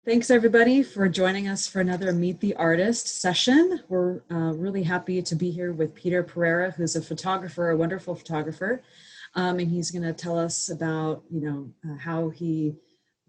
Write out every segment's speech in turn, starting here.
Thanks everybody for joining us for another Meet the Artist session. We're really happy to be here with Peter Pereira, who's a photographer, a wonderful photographer. And he's going to tell us about, how he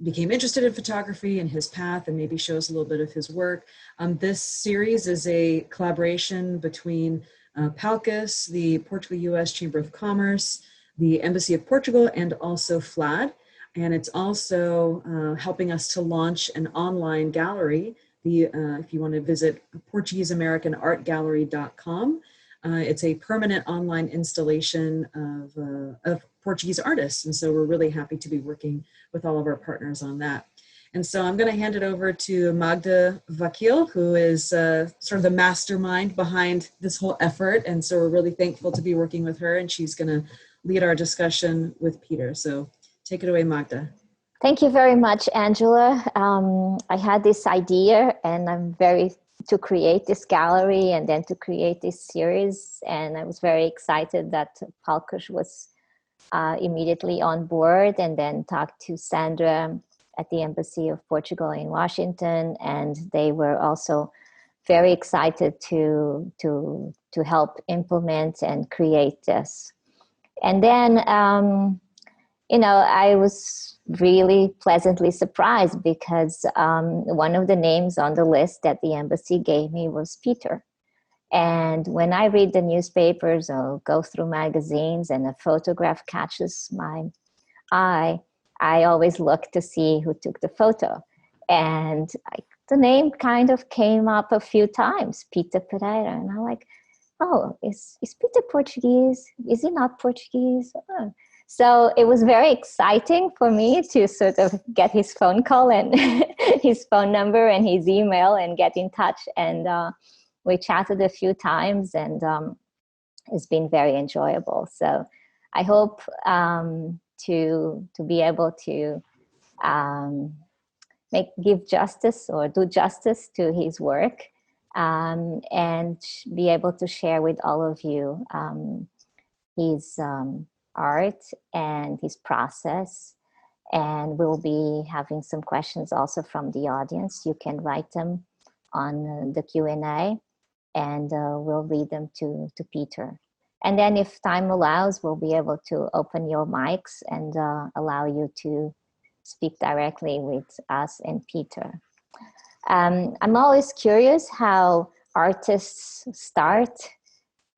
became interested in photography and his path, and maybe shows a little bit of his work. This series is a collaboration between PALCUS, the Portugal-US Chamber of Commerce, the Embassy of Portugal, and also FLAD. And it's also helping us to launch an online gallery. If you want to visit Portuguese American Art Gallery.com, it's a permanent online installation of Portuguese artists. And so we're really happy to be working with all of our partners on that. And so I'm going to hand it over to Magda Vakil, who is sort of the mastermind behind this whole effort. And so we're really thankful to be working with her, and she's going to lead our discussion with Peter. So take it away, Magda. Thank you very much, Angela. I had this idea, and to create this gallery and then to create this series. And I was very excited that PALCUS was immediately on board, and then talked to Sandra at the Embassy of Portugal in Washington. And they were also very excited to help implement and create this. And then, I was really pleasantly surprised because one of the names on the list that the embassy gave me was Peter. And when I read the newspapers or go through magazines and a photograph catches my eye, I always look to see who took the photo. And the name kind of came up a few times, Peter Pereira. And I'm like, oh, is Peter Portuguese? Is he not Portuguese? Oh. So it was very exciting for me to sort of get his phone call and his phone number and his email and get in touch. And we chatted a few times, and it's been very enjoyable. So I hope to be able to give justice or do justice to his work, and be able to share with all of you his art and his process. And we'll be having some questions also from the audience. You can write them on the Q&A, and we'll read them to Peter. And then if time allows, we'll be able to open your mics and allow you to speak directly with us and Peter. I'm always curious how artists start,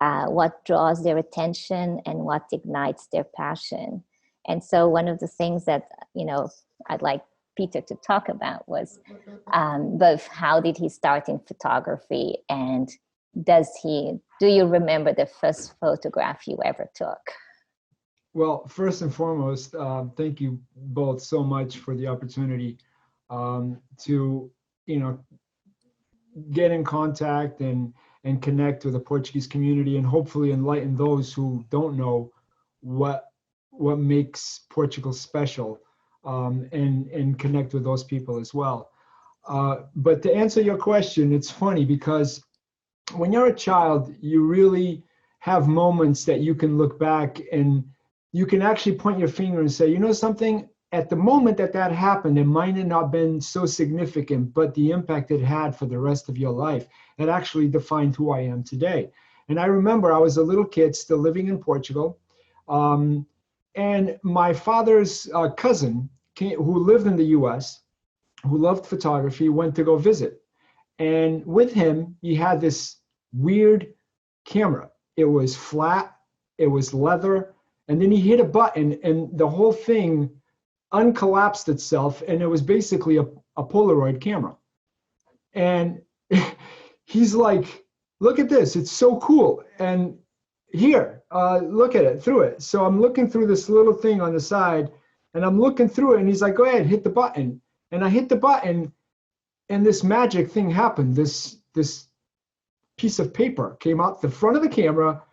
what draws their attention and what ignites their passion. And so one of the things that, I'd like Peter to talk about was both how did he start in photography, and do you remember the first photograph you ever took? Well, first and foremost, thank you both so much for the opportunity to, get in contact and connect with the Portuguese community, and hopefully enlighten those who don't know what makes Portugal special, and connect with those people as well. But to answer your question, it's funny because when you're a child, you really have moments that you can look back and you can actually point your finger and say, something, at the moment that happened, it might have not been so significant, but the impact it had for the rest of your life, it actually defined who I am today. And I remember I was a little kid still living in Portugal, and my father's cousin who lived in the US, who loved photography, went to go visit. And with him, he had this weird camera. It was flat, it was leather, and then he hit a button and the whole thing uncollapsed itself, and it was basically a Polaroid camera. And he's like, look at this, it's so cool. And here, look at it, through it. So I'm looking through this little thing on the side, and I'm looking through it, and he's like, go ahead, hit the button. And I hit the button, and this magic thing happened. This piece of paper came out the front of the camera,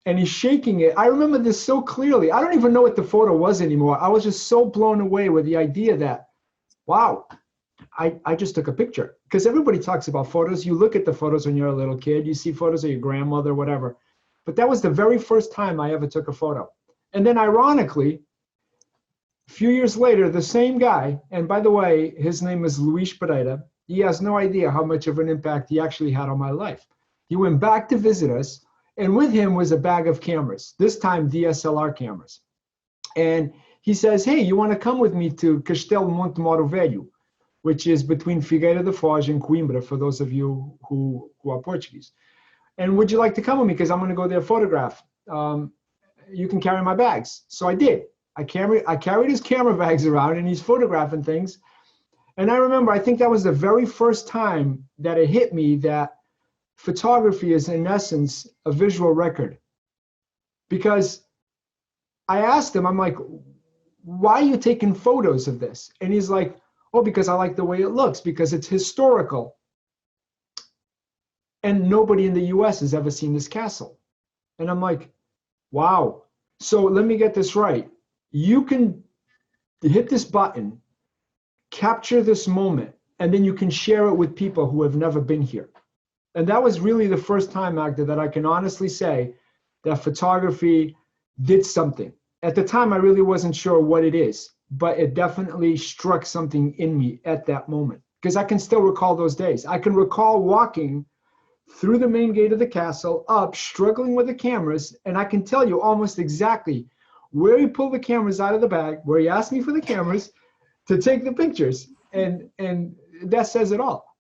and he's shaking it. I remember this so clearly. I don't even know what the photo was anymore. I was just so blown away with the idea that, wow, I just took a picture. Because everybody talks about photos. You look at the photos when you're a little kid. You see photos of your grandmother, whatever. But that was the very first time I ever took a photo. And then ironically, A few years later, the same guy, and by the way, his name is Luis Pereira. He has no idea how much of an impact he actually had on my life. He went back to visit us, and with him was a bag of cameras, this time DSLR cameras. And he says, hey, you want to come with me to Castelo Monte Moro Velho, which is between Figueira da Foz and Coimbra, for those of you who are Portuguese. And would you like to come with me? Because I'm going to go there photograph. You can carry my bags. So I did. I carried his camera bags around, and he's photographing things. And I remember, I think that was the very first time that it hit me that photography is, in essence, a visual record. Because I asked him, I'm like, why are you taking photos of this? And he's like, oh, because I like the way it looks, because it's historical. And nobody in the US has ever seen this castle. And I'm like, wow. So let me get this right. You can hit this button, capture this moment, and then you can share it with people who have never been here. And that was really the first time, Magda, that I can honestly say that photography did something. At the time, I really wasn't sure what it is, but it definitely struck something in me at that moment, because I can still recall those days. I can recall walking through the main gate of the castle, up, struggling with the cameras, and I can tell you almost exactly where he pulled the cameras out of the bag, where he asked me for the cameras to take the pictures, and that says it all.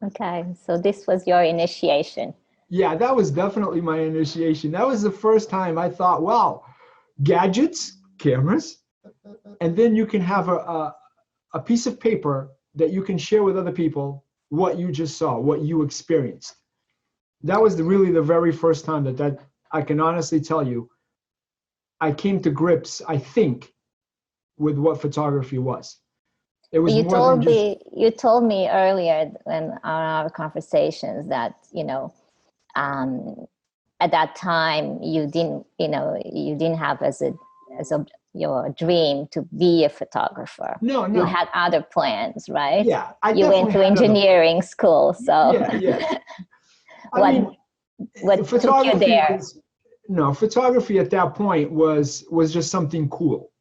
Okay, so this was your initiation. Yeah, that was definitely my initiation. That was the first time I thought, wow, gadgets, cameras, and then you can have a piece of paper that you can share with other people what you just saw, what you experienced. That was really the very first time that I can honestly tell you, I came to grips, I think, with what photography was. It was you more than just... You told me earlier in our conversations that, you know, at that time you didn't have as your dream to be a photographer. No. You had other plans, right? Yeah, you went to engineering school, so yeah. what took you there? Photography at that point was just something cool.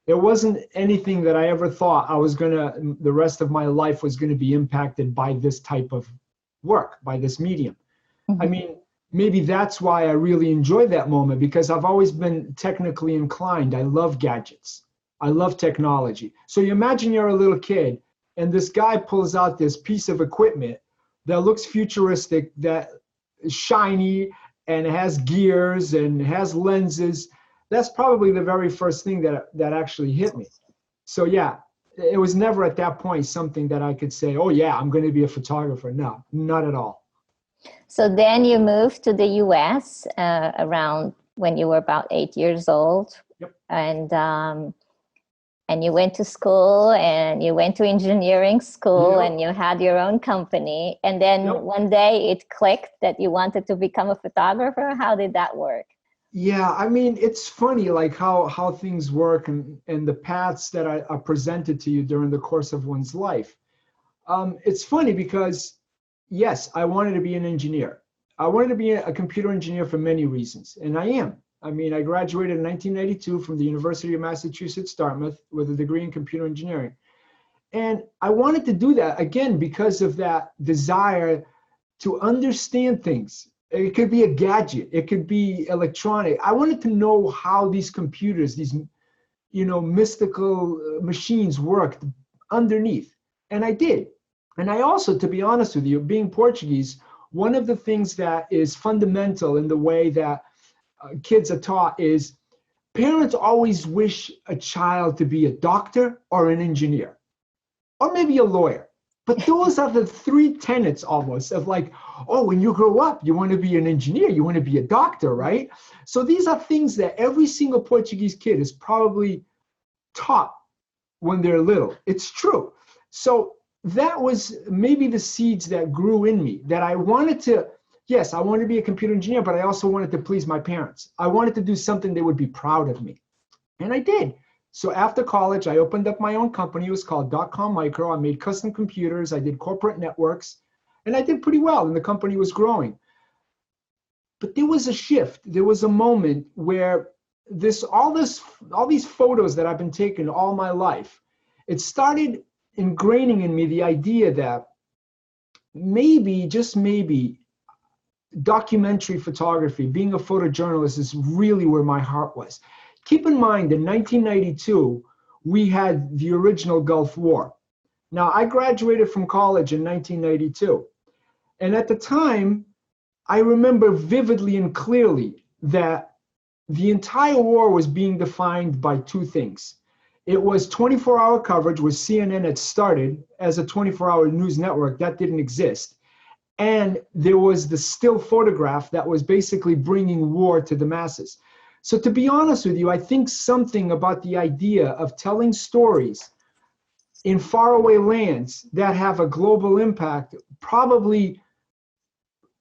It wasn't anything that I ever thought the rest of my life was gonna be impacted by this type of work, by this medium. Mm-hmm. I mean, maybe that's why I really enjoyed that moment, because I've always been technically inclined. I love gadgets. I love technology. So you imagine you're a little kid and this guy pulls out this piece of equipment that looks futuristic, that is shiny and has gears and has lenses. That's probably the very first thing that actually hit me. So yeah, it was never at that point something that I could say, oh yeah, I'm going to be a photographer. No, not at all. So then you moved to the US around when you were about 8 years old. Yep. And you went to school, and you went to engineering school, Yep. and you had your own company. And then Yep. one day it clicked that you wanted to become a photographer. How did that work? Yeah, I mean, it's funny, like how things work and the paths that are presented to you during the course of one's life. It's funny because, yes, I wanted to be an engineer. I wanted to be a computer engineer for many reasons, and I am. I mean, I graduated in 1992 from the University of Massachusetts, Dartmouth, with a degree in computer engineering. And I wanted to do that, again, because of that desire to understand things. It could be a gadget. It could be electronic. I wanted to know how these computers, these, mystical machines worked underneath. And I did. And I also, to be honest with you, being Portuguese, one of the things that is fundamental in the way that kids are taught is parents always wish a child to be a doctor or an engineer, or maybe a lawyer. But those are the three tenets almost of like, oh, when you grow up, you want to be an engineer, you want to be a doctor, right? So these are things that every single Portuguese kid is probably taught when they're little. It's true. So that was maybe the seeds that grew in me, that I wanted to, yes, I wanted to be a computer engineer, but I also wanted to please my parents. I wanted to do something they would be proud of me. And I did. So after college, I opened up my own company. It was called .com Micro. I made custom computers. I did corporate networks, and I did pretty well, and the company was growing. But there was a shift. There was a moment where all these photos that I've been taking all my life, it started ingraining in me the idea that maybe, just maybe, documentary photography, being a photojournalist, is really where my heart was. Keep in mind, in 1992, we had the original Gulf War. Now, I graduated from college in 1992. And at the time, I remember vividly and clearly that the entire war was being defined by two things. It was 24-hour coverage, where CNN had started as a 24-hour news network. That didn't exist. And there was the still photograph that was basically bringing war to the masses. So to be honest with you, I think something about the idea of telling stories in faraway lands that have a global impact probably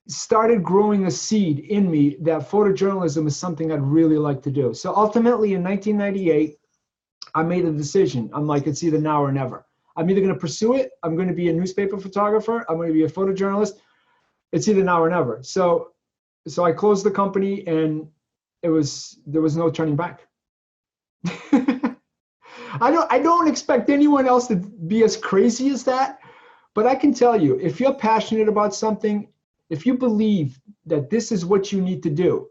started growing a seed in me that photojournalism is something I'd really like to do. So ultimately in 1998, I made a decision. I'm like, it's either now or never. I'm either going to pursue it. I'm going to be a newspaper photographer. I'm going to be a photojournalist. It's either now or never. So I closed the company, and there was no turning back. I don't expect anyone else to be as crazy as that, but I can tell you, if you're passionate about something, if you believe that this is what you need to do,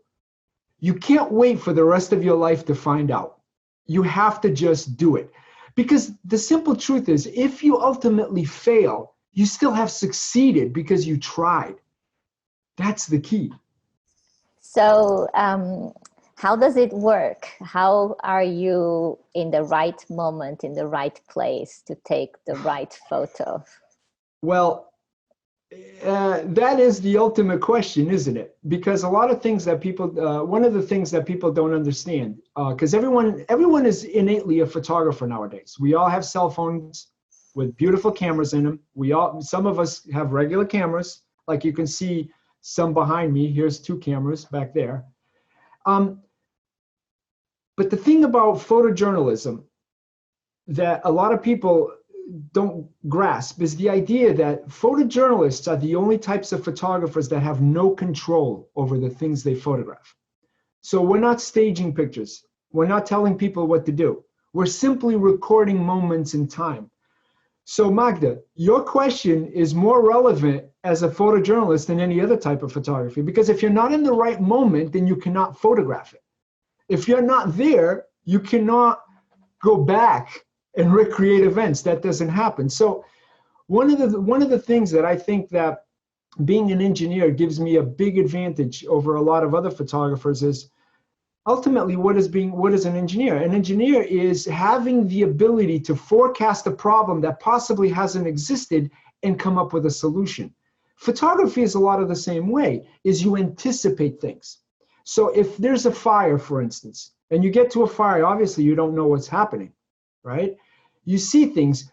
you can't wait for the rest of your life to find out. You have to just do it. Because the simple truth is, if you ultimately fail, you still have succeeded because you tried. That's the key. So how does it work? How are you in the right moment, in the right place to take the right photo? Well, that is the ultimate question, isn't it? Because a lot of things that people, one of the things that people don't understand, because everyone is innately a photographer nowadays. We all have cell phones with beautiful cameras in them. Some of us have regular cameras, like you can see some behind me. Here's two cameras back there. But the thing about photojournalism that a lot of people don't grasp is the idea that photojournalists are the only types of photographers that have no control over the things they photograph. So we're not staging pictures. We're not telling people what to do. We're simply recording moments in time. So Magda, your question is more relevant as a photojournalist than any other type of photography, because if you're not in the right moment, then you cannot photograph it. If you're not there, you cannot go back and recreate events. That doesn't happen. So one of the things that I think that being an engineer gives me a big advantage over a lot of other photographers is ultimately what is an engineer? An engineer is having the ability to forecast a problem that possibly hasn't existed and come up with a solution. Photography is a lot of the same way, is you anticipate things. So if there's a fire, for instance, and you get to a fire, obviously you don't know what's happening, right? You see things,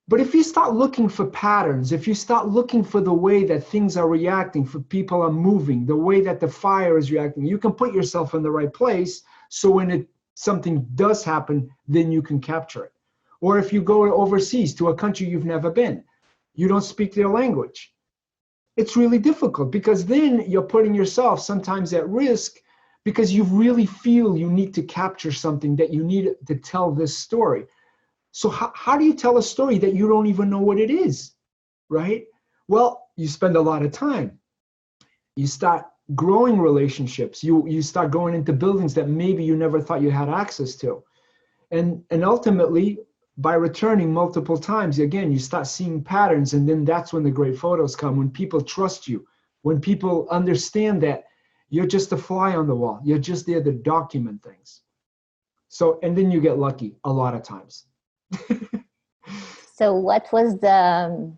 but if you start looking for patterns, if you start looking for the way that things are reacting, for people are moving, the way that the fire is reacting, you can put yourself in the right place. So when something does happen, then you can capture it. Or if you go overseas to a country you've never been, you don't speak their language. It's really difficult because then you're putting yourself sometimes at risk because you really feel you need to capture something, that you need to tell this story. So how do you tell a story that you don't even know what it is, right? Well, you spend a lot of time. You start growing relationships. You start going into buildings that maybe you never thought you had access to. And ultimately, by returning multiple times, again, you start seeing patterns, and then that's when the great photos come, when people trust you, when people understand that you're just a fly on the wall. You're just there to document things. So, and then you get lucky a lot of times. So what was the,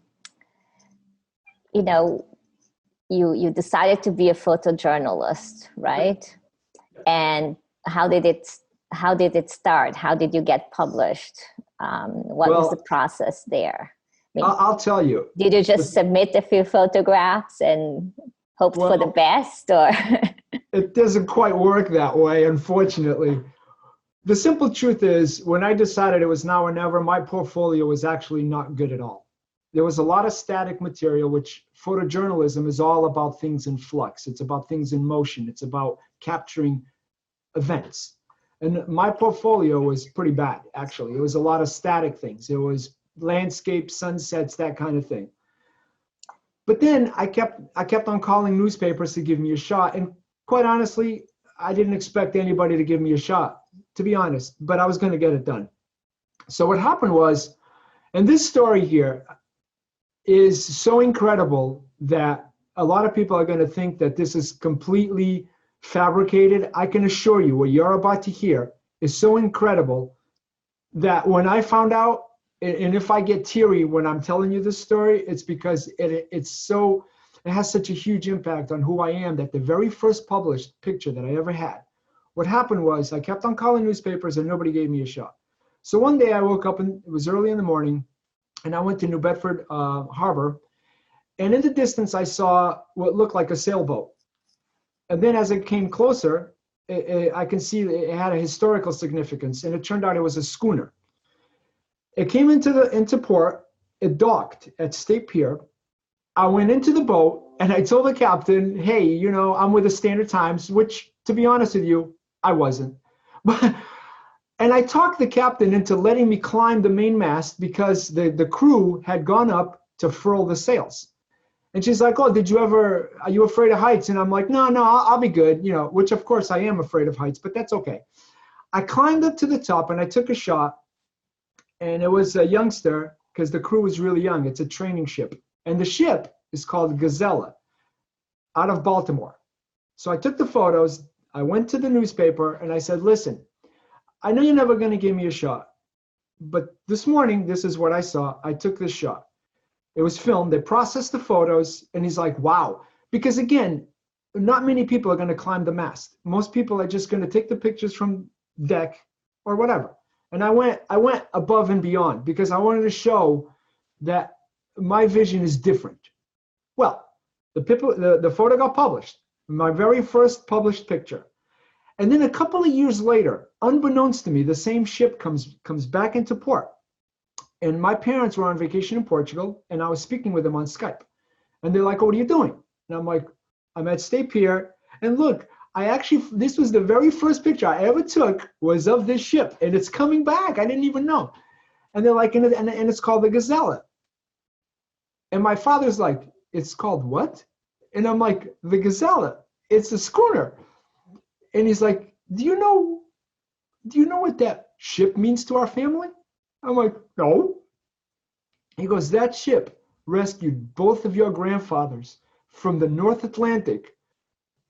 you decided to be a photojournalist, right? And how did it start? How did you get published? What was the process there? I mean, I'll tell you. Did you just submit a few photographs and hope for the best, or? It doesn't quite work that way, unfortunately. The simple truth is, when I decided it was now or never, my portfolio was actually not good at all. There was a lot of static material, which photojournalism is all about things in flux. It's about things in motion. It's about capturing events. And my portfolio was pretty bad, actually. It was a lot of static things. It was landscapes, sunsets, that kind of thing. But then I kept on calling newspapers to give me a shot. And quite honestly, I didn't expect anybody to give me a shot, to be honest, but I was going to get it done. So what happened was, and this story here is so incredible that a lot of people are going to think that this is completely fabricated. I can assure you what you're about to hear is so incredible that when I found out, and if I get teary when I'm telling you this story, it's because it has such a huge impact on who I am, that the very first published picture that I ever had, what happened was I kept on calling newspapers and nobody gave me a shot. So one day I woke up, and it was early in the morning, and I went to New Bedford Harbor, and in the distance I saw what looked like a sailboat. And then as it came closer, I can see it had a historical significance, and it turned out it was a schooner. It came into port, it docked at State Pier. I went into the boat and I told the captain, hey, you know, I'm with the Standard Times, which, to be honest with you, I wasn't. And I talked the captain into letting me climb the mainmast because the crew had gone up to furl the sails. And she's like, oh, are you afraid of heights? And I'm like, no, I'll be good, you know, which of course I am afraid of heights, but that's okay. I climbed up to the top and I took a shot, and it was a youngster because the crew was really young. It's a training ship. And the ship is called Gazella out of Baltimore. So I took the photos, I went to the newspaper and I said, listen, I know you're never going to give me a shot, but this morning, this is what I saw. I took this shot. It was filmed. They processed the photos, and he's like, wow. Because again, not many people are going to climb the mast. Most people are just going to take the pictures from deck or whatever. And I went above and beyond because I wanted to show that my vision is different. Well, the photo got published, my very first published picture. And then a couple of years later, unbeknownst to me, the same ship comes back into port. And my parents were on vacation in Portugal, and I was speaking with them on Skype. And they're like, oh, what are you doing? And I'm like, I'm at State Pier. And look, this was the very first picture I ever took was of this ship. And it's coming back. I didn't even know. And they're like, and it's called the Gazella. And my father's like, it's called what? And I'm like, the Gazella. It's a schooner. And he's like, do you know what that ship means to our family? I'm like, no. He goes, that ship rescued both of your grandfathers from the North Atlantic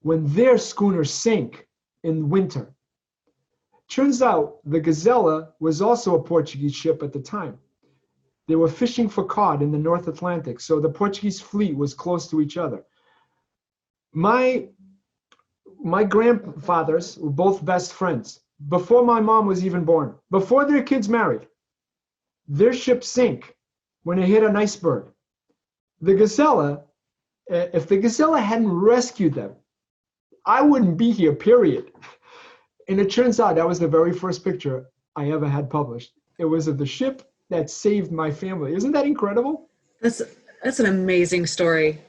when their schooner sank in winter. Turns out the Gazella was also a Portuguese ship at the time. They were fishing for cod in the North Atlantic, so the Portuguese fleet was close to each other. My grandfathers were both best friends. Before my mom was even born, before their kids married, their ship sank when it hit an iceberg. The Gazella, if the Gazella hadn't rescued them, I wouldn't be here, period. And it turns out that was the very first picture I ever had published. It was of the ship that saved my family. Isn't that incredible? That's an amazing story.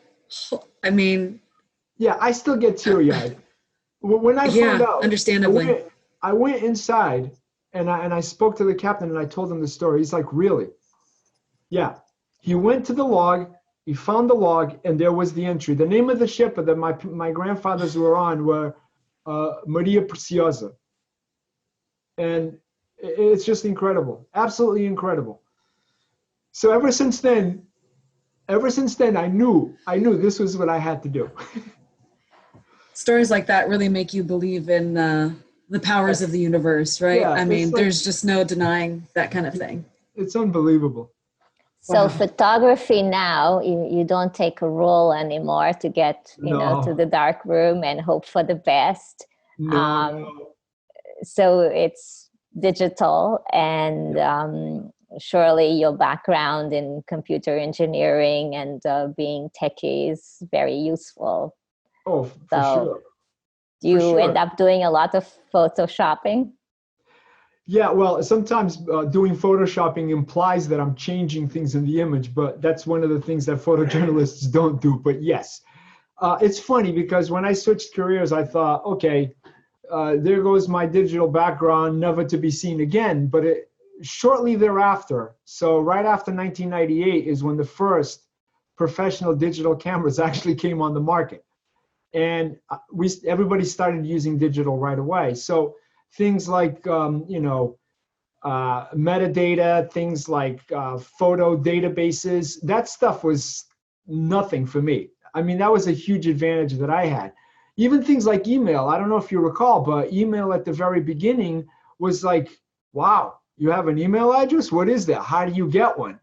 I mean, yeah, I still get teary-eyed. When I found out, understandably. I went inside and I spoke to the captain and I told him the story. He's like, really? Yeah. He went to the log, he found the log, and there was the entry. The name of the ship that my grandfathers were on were Maria Preciosa. And it's just incredible, absolutely incredible. So ever since then, I knew this was what I had to do. Stories like that really make you believe in the powers of the universe, right? Yeah, I mean, there's just no denying that kind of thing. It's unbelievable. So Wow. photography now, you don't take a role anymore to get, to the dark room and hope for the best. No. So it's digital, and surely your background in computer engineering and being techie is very useful. Oh, for sure. Do you end up doing a lot of photoshopping? Yeah, well, sometimes doing photoshopping implies that I'm changing things in the image, but that's one of the things that photojournalists don't do. But yes, it's funny because when I switched careers, I thought, okay, there goes my digital background, never to be seen again. But shortly thereafter, so right after 1998 is when the first professional digital cameras actually came on the market. And everybody started using digital right away. So things like, metadata, things like photo databases, that stuff was nothing for me. I mean, that was a huge advantage that I had. Even things like email, I don't know if you recall, but email at the very beginning was like, wow, you have an email address? What is that? How do you get one?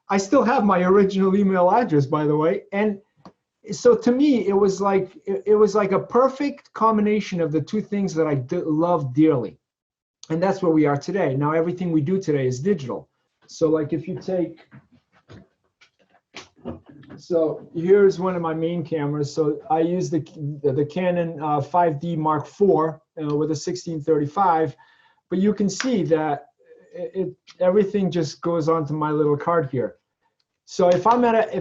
I still have my original email address, by the way. And so to me, it was like a perfect combination of the two things that I love dearly. And that's where we are today. Now, everything we do today is digital. So like if you take, so here's one of my main cameras. So I use the Canon 5D Mark IV with a 1635, but you can see that everything just goes onto my little card here. So if I'm at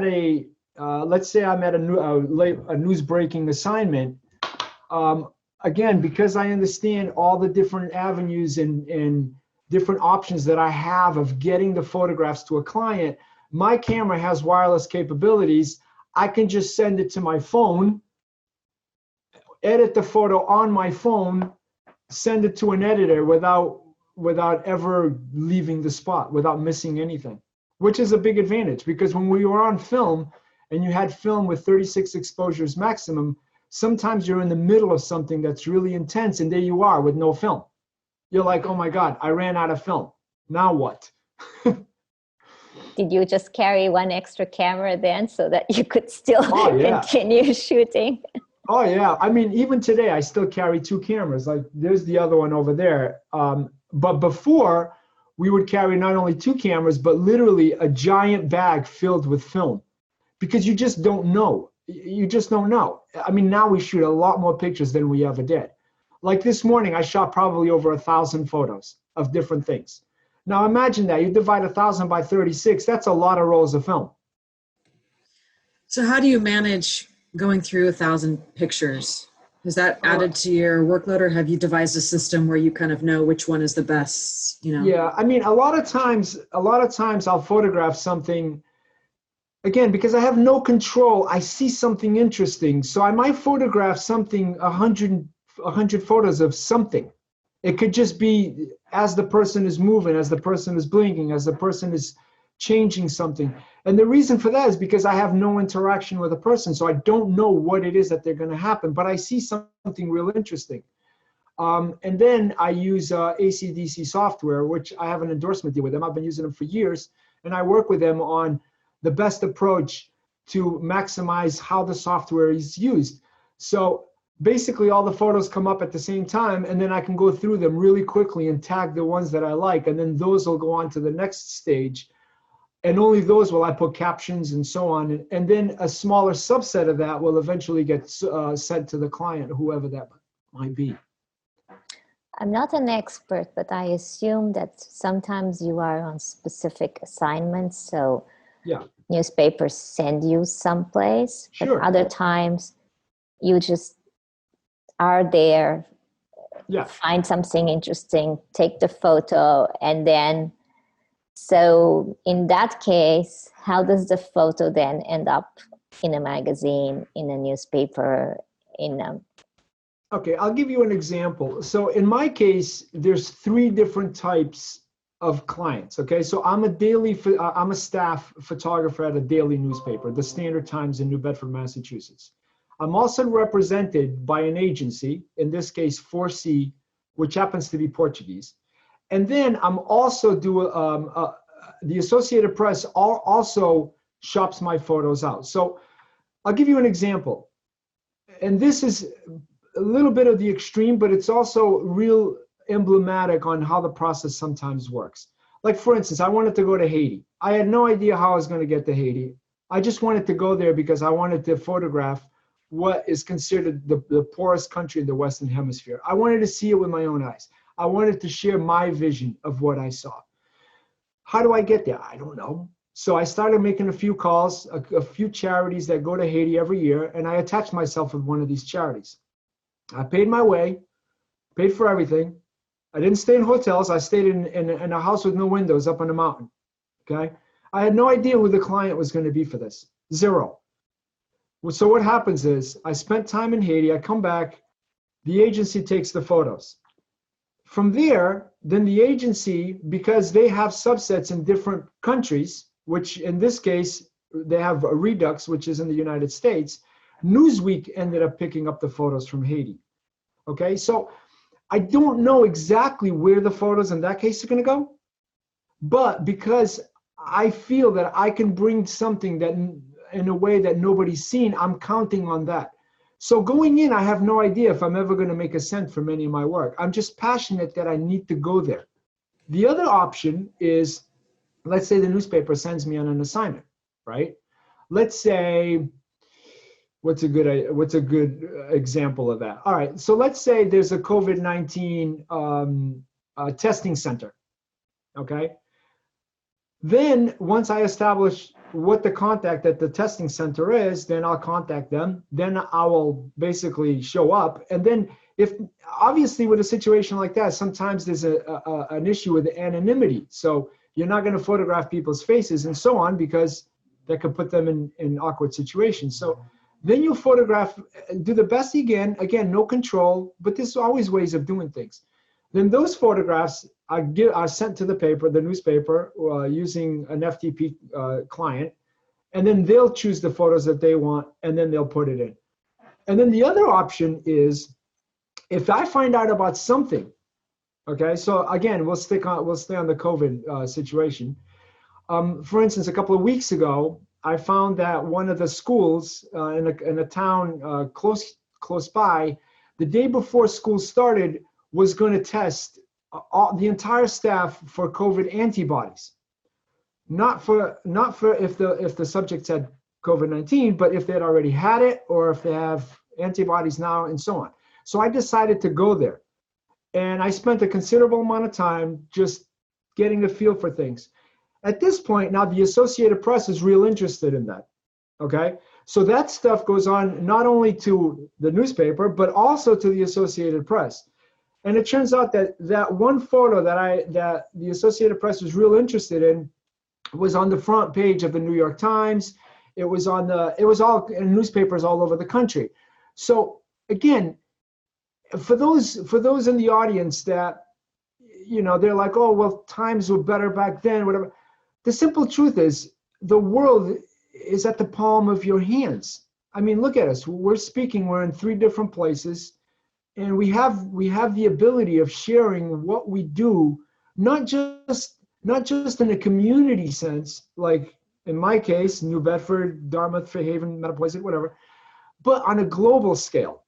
a let's say I'm at a news breaking assignment, again, because I understand all the different avenues and different options that I have of getting the photographs to a client, my camera has wireless capabilities. I can just send it to my phone, edit the photo on my phone, send it to an editor without ever leaving the spot, without missing anything, which is a big advantage, because when we were on film and you had film with 36 exposures maximum, sometimes you're in the middle of something that's really intense and there you are with no film. You're like, oh my God, I ran out of film. Now what? Did you just carry one extra camera then so that you could still continue shooting? Oh yeah, I mean, even today I still carry two cameras. Like there's the other one over there. But before, we would carry not only two cameras, but literally a giant bag filled with film, because you just don't know. You just don't know. I mean, now we shoot a lot more pictures than we ever did. Like this morning, I shot probably over 1,000 photos of different things. Now imagine that, you divide 1,000 by 36, that's a lot of rolls of film. So how do you manage going through 1,000 pictures? Is that added to your workload, or have you devised a system where you kind of know which one is the best, Yeah, I mean, a lot of times I'll photograph something, again, because I have no control. I see something interesting, so I might photograph something, 100 photos of something. It could just be as the person is moving, as the person is blinking, as the person is changing something. And the reason for that is because I have no interaction with a person, so I don't know what it is that they're going to happen, but I see something real interesting. And then I use ACDC software, which I have an endorsement deal with them. I've been using them for years, and I work with them on the best approach to maximize how the software is used. So basically all the photos come up at the same time, and then I can go through them really quickly and tag the ones that I like, and then those will go on to the next stage. And only those will I put captions and so on. And then a smaller subset of that will eventually get sent to the client, whoever that might be. I'm not an expert, but I assume that sometimes you are on specific assignments. So yeah, newspapers send you someplace, but other times you just are there, find something interesting, take the photo, and then, so in that case, how does the photo then end up in a magazine, in a newspaper, Okay, I'll give you an example. So in my case, there's 3 different types of clients, okay? So I'm a staff photographer at a daily newspaper, the Standard Times in New Bedford, Massachusetts. I'm also represented by an agency, in this case 4C, which happens to be Portuguese. And then I'm also the Associated Press also shops my photos out. So I'll give you an example. And this is a little bit of the extreme, but it's also real emblematic on how the process sometimes works. Like for instance, I wanted to go to Haiti. I had no idea how I was going to get to Haiti. I just wanted to go there because I wanted to photograph what is considered the poorest country in the Western Hemisphere. I wanted to see it with my own eyes. I wanted to share my vision of what I saw. How do I get there? I don't know. So I started making a few calls, a few charities that go to Haiti every year, and I attached myself with one of these charities. I paid my way, paid for everything. I didn't stay in hotels. I stayed in a house with no windows up on the mountain. Okay. I had no idea who the client was going to be for this. Zero. So what happens is I spent time in Haiti. I come back. The agency takes the photos. From there, then the agency, because they have subsets in different countries, which in this case, they have a Redux, which is in the United States, Newsweek ended up picking up the photos from Haiti. Okay, so I don't know exactly where the photos in that case are going to go, but because I feel that I can bring something that in a way that nobody's seen, I'm counting on that. So going in, I have no idea if I'm ever going to make a cent from any of my work. I'm just passionate that I need to go there. The other option is, let's say the newspaper sends me on an assignment, right? Let's say, what's a good example of that? All right, so let's say there's a COVID-19 testing center, okay? Then once I establish what the contact at the testing center is, then I'll contact them. Then I will basically show up. And then if obviously with a situation like that, sometimes there's an issue with anonymity. So you're not going to photograph people's faces and so on, because that could put them in awkward situations. So then you photograph, do the best you can. Again, no control, but there's always ways of doing things. Then those photographs are sent to the newspaper, using an FTP client, and then they'll choose the photos that they want, and then they'll put it in. And then the other option is, if I find out about something, okay, so again, we'll stay on the COVID situation. For instance, a couple of weeks ago, I found that one of the schools in a town close by, the day before school started, was going to test the entire staff for COVID antibodies. Not for if the subjects had COVID-19, but if they had already had it, or if they have antibodies now, and so on. So I decided to go there, and I spent a considerable amount of time just getting a feel for things. At this point, now the Associated Press is real interested in that. Okay, so that stuff goes on not only to the newspaper, but also to the Associated Press. And it turns out that one photo that the Associated Press was real interested in was on the front page of the New York Times. It was all in newspapers all over the country. So again, for those in the audience that, you know, they're like, oh, well, times were better back then, whatever. The simple truth is, the world is at the palm of your hands. I mean, look at us. We're in 3 different places. And we have the ability of sharing what we do, not just in a community sense, like in my case, New Bedford, Dartmouth, Fairhaven, Mattapoisett, whatever, but on a global scale.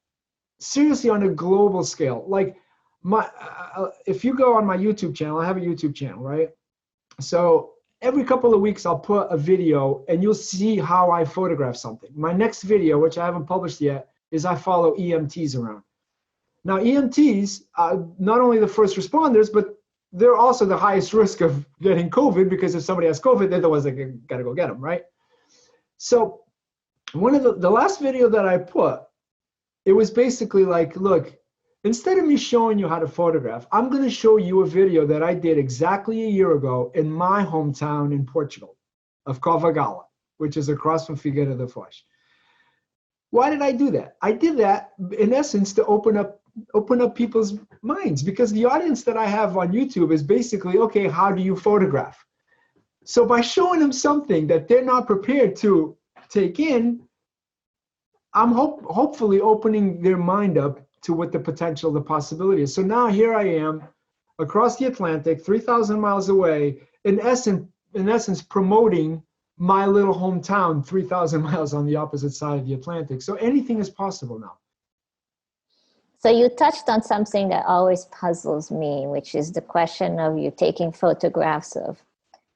Seriously, on a global scale. Like if you go on my YouTube channel, I have a YouTube channel, right? So every couple of weeks, I'll put a video, and you'll see how I photograph something. My next video, which I haven't published yet, is I follow EMTs around. Now, EMTs are not only the first responders, but they're also the highest risk of getting COVID, because if somebody has COVID, they're the ones that got to go get them, right? So one of the last video that I put, it was basically like, look, instead of me showing you how to photograph, I'm going to show you a video that I did exactly a year ago in my hometown in Portugal of Covagala, which is across from Figueira da Foz. Why did I do that? I did that, in essence, to open up people's minds, because the audience that I have on YouTube is basically, okay, how do you photograph? So by showing them something that they're not prepared to take in, I'm hopefully opening their mind up to what the potential, the possibility is. So now here I am across the Atlantic, 3,000 miles away, in essence promoting my little hometown 3,000 miles on the opposite side of the Atlantic. So anything is possible now. So you touched on something that always puzzles me, which is the question of you taking photographs of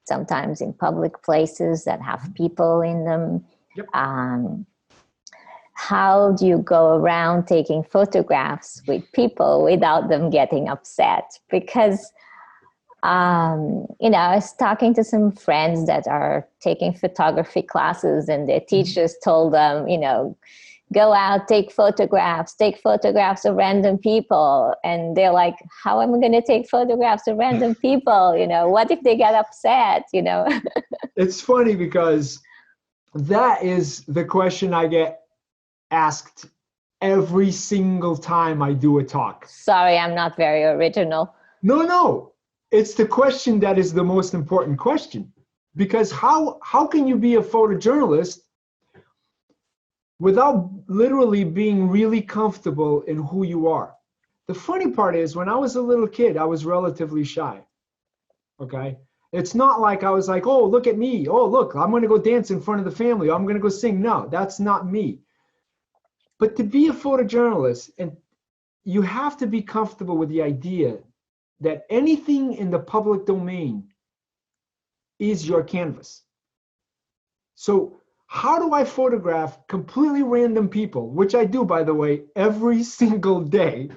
sometimes in public places that have people in them. Yep. How do you go around taking photographs with people without them getting upset? Because, you know, I was talking to some friends that are taking photography classes, and their teachers told them, you know, go out, take photographs of random people. And they're like, how am I going to take photographs of random people? You know, what if they get upset, you know? It's funny because that is the question I get asked every single time I do a talk. Sorry, I'm not very original. No. It's the question that is the most important question. Because how can you be a photojournalist without literally being really comfortable in who you are? The funny part is, when I was a little kid, I was relatively shy. Okay? It's not like I was like, oh, look at me. Oh, look, I'm going to go dance in front of the family. I'm going to go sing. No, that's not me. But to be a photojournalist, and you have to be comfortable with the idea that anything in the public domain is your canvas. So how do I photograph completely random people, which I do, by the way, every single day,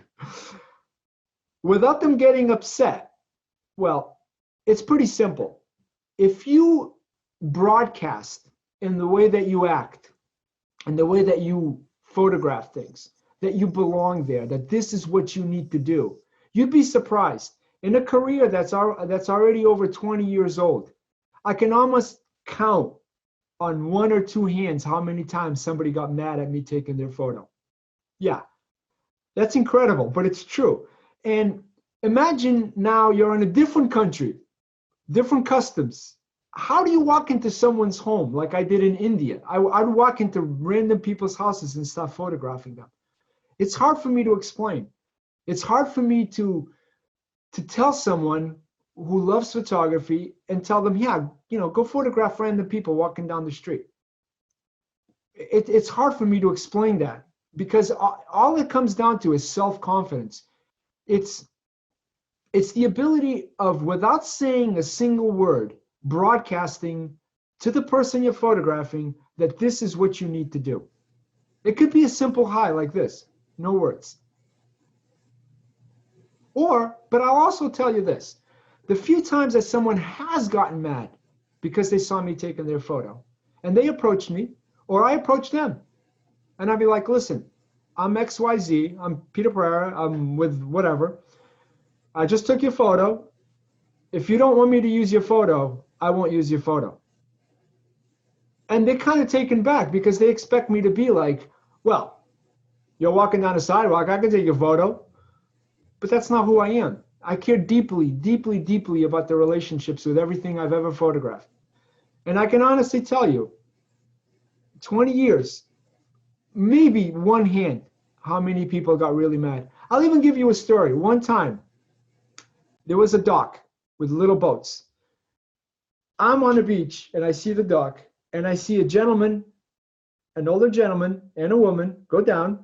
without them getting upset? Well, it's pretty simple. If you broadcast in the way that you act and the way that you photograph things, that you belong there, that this is what you need to do, you'd be surprised. In a career that's already over 20 years old, I can almost count on one or two hands how many times somebody got mad at me taking their photo. Yeah, that's incredible, but it's true. And imagine now you're in a different country, different customs. How do you walk into someone's home like I did in India? I'd walk into random people's houses and start photographing them. It's hard for me to explain. It's hard for me to tell someone who loves photography and tell them, yeah, go photograph random people walking down the street. It's hard for me to explain that, because all it comes down to is self-confidence. It's the ability of, without saying a single word, broadcasting to the person you're photographing that this is what you need to do. It could be a simple hi like this, no words. But I'll also tell you this. The few times that someone has gotten mad because they saw me taking their photo, and they approached me, or I approached them, and I'd be like, listen, I'm XYZ, I'm Peter Pereira, I'm with whatever. I just took your photo. If you don't want me to use your photo, I won't use your photo. And they're kind of taken back because they expect me to be like, well, you're walking down the sidewalk, I can take your photo. But that's not who I am. I care deeply, deeply, deeply about the relationships with everything I've ever photographed. And I can honestly tell you, 20 years, maybe one hand, how many people got really mad. I'll even give you a story. One time, there was a dock with little boats. I'm on the beach and I see the dock, and I see a gentleman, an older gentleman and a woman go down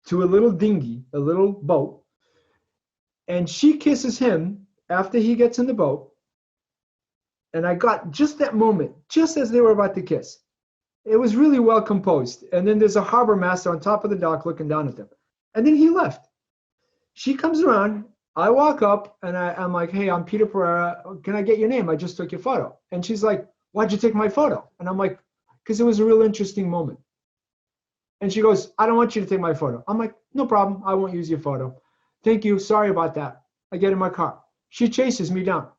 to a little dinghy, a little boat. And she kisses him after he gets in the boat. And I got just that moment, just as they were about to kiss. It was really well composed. And then there's a harbor master on top of the dock looking down at them. And then he left. She comes around. I walk up and I'm like, hey, I'm Peter Pereira. Can I get your name? I just took your photo. And she's like, why'd you take my photo? And I'm like, because it was a real interesting moment. And she goes, I don't want you to take my photo. I'm like, no problem. I won't use your photo. Thank you. Sorry about that. I get in my car. She chases me down.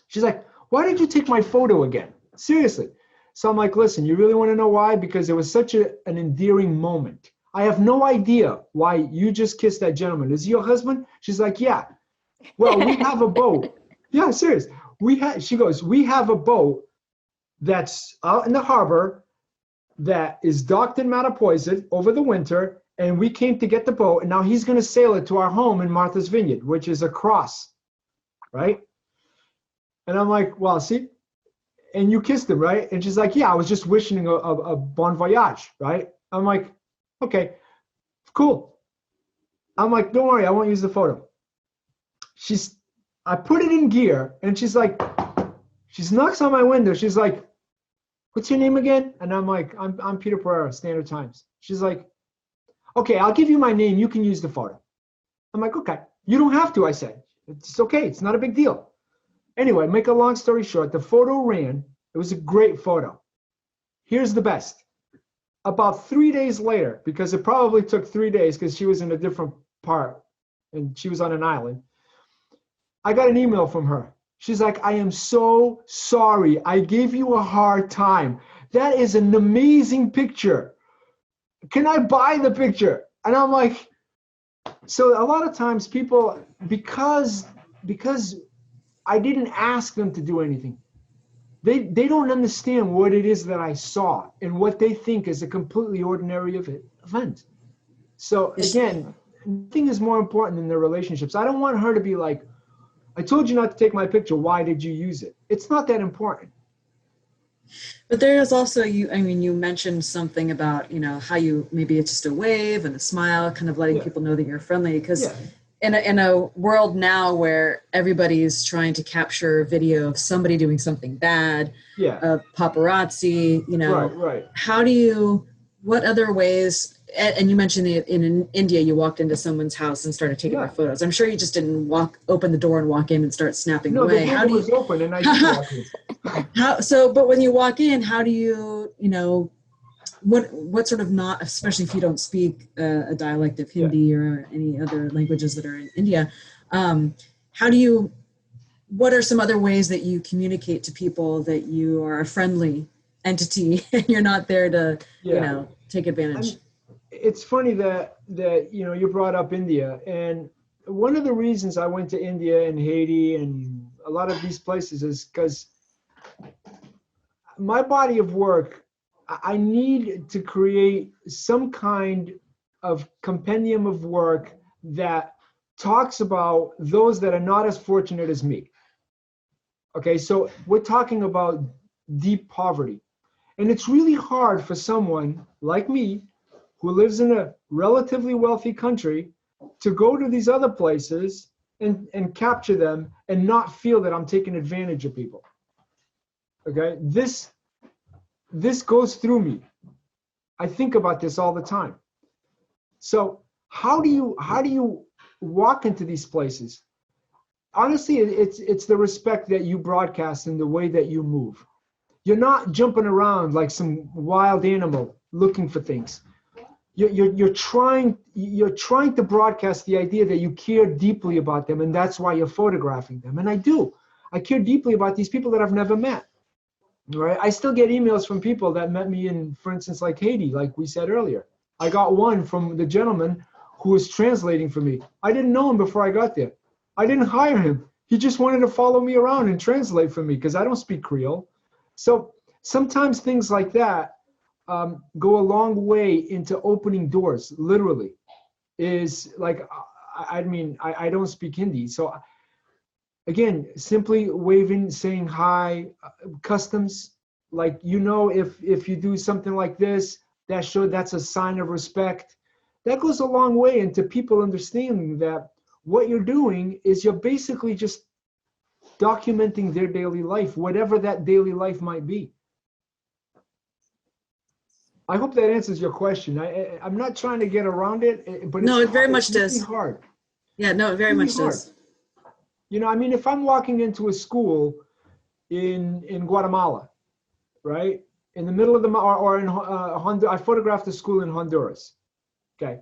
She's like, why did you take my photo again? Seriously. So I'm like, listen, you really want to know why? Because it was such an endearing moment. I have no idea why you just kissed that gentleman. Is he your husband? She's like, yeah. Well, we have a boat. Yeah, serious. She goes, we have a boat that's out in the harbor that is docked in Mattapoisett over the winter. And we came to get the boat, and now he's going to sail it to our home in Martha's Vineyard, which is across, right? And I'm like, well, see, and you kissed him, right? And she's like, yeah, I was just wishing a bon voyage, right? I'm like, okay, cool. I'm like, don't worry, I won't use the photo. I put it in gear, and she knocks on my window. She's like, what's your name again? And I'm like, I'm Peter Pereira, Standard Times. She's like, okay, I'll give you my name. You can use the photo. I'm like, okay. You don't have to, I said. It's okay. It's not a big deal. Anyway, make a long story short, the photo ran. It was a great photo. Here's the best. about 3 days later, because it probably took 3 days because she was in a different part and she was on an island, I got an email from her. She's like, I am so sorry. I gave you a hard time. That is an amazing picture. Can I buy the picture? And I'm like, so a lot of times people, because I didn't ask them to do anything, they don't understand what it is that I saw and what they think is a completely ordinary event. So again, nothing is more important than their relationships. I don't want her to be like, I told you not to take my picture. Why did you use it? It's not that important. But there is also, you mentioned something about, how you, maybe it's just a wave and a smile, kind of letting people know that you're friendly. Because in a world now where everybody's trying to capture video of somebody doing something bad, of paparazzi, Right. How do you, what other ways, and you mentioned in India, you walked into someone's house and started taking their photos. I'm sure you just didn't open the door and walk in and start snapping away. No, the door was open and I did walk in. But when you walk in, how do you, what sort of, not, especially if you don't speak a dialect of Hindi or any other languages that are in India, what are some other ways that you communicate to people that you are a friendly entity and you're not there to, take advantage? It's funny that you brought up India, and one of the reasons I went to India and Haiti and a lot of these places is because my body of work, I need to create some kind of compendium of work that talks about those that are not as fortunate as me. Okay, so we're talking about deep poverty. And it's really hard for someone like me who lives in a relatively wealthy country to go to these other places and capture them and not feel that I'm taking advantage of people. Okay, this goes through me. I think about this all the time. So how do you walk into these places? Honestly, it's the respect that you broadcast and the way that you move. You're not jumping around like some wild animal looking for things. You're trying to broadcast the idea that you care deeply about them, and that's why you're photographing them. And I do. I care deeply about these people that I've never met. Right? I still get emails from people that met me in, for instance, like Haiti, like we said earlier. I got one from the gentleman who was translating for me. I didn't know him before I got there. I didn't hire him. He just wanted to follow me around and translate for me because I don't speak Creole. So sometimes things like that go a long way into opening doors, literally. Is like, I don't speak Hindi. So again, simply waving, saying hi, customs, like, if you do something like this, that's a sign of respect. That goes a long way into people understanding that what you're doing is you're basically just documenting their daily life, whatever that daily life might be. I hope that answers your question. I'm not trying to get around it, but no, it very much it's really does. hard. Yeah, no, it very much does. If I'm walking into a school in Guatemala, right, in the middle of or in Honduras, I photographed a school in Honduras. Okay,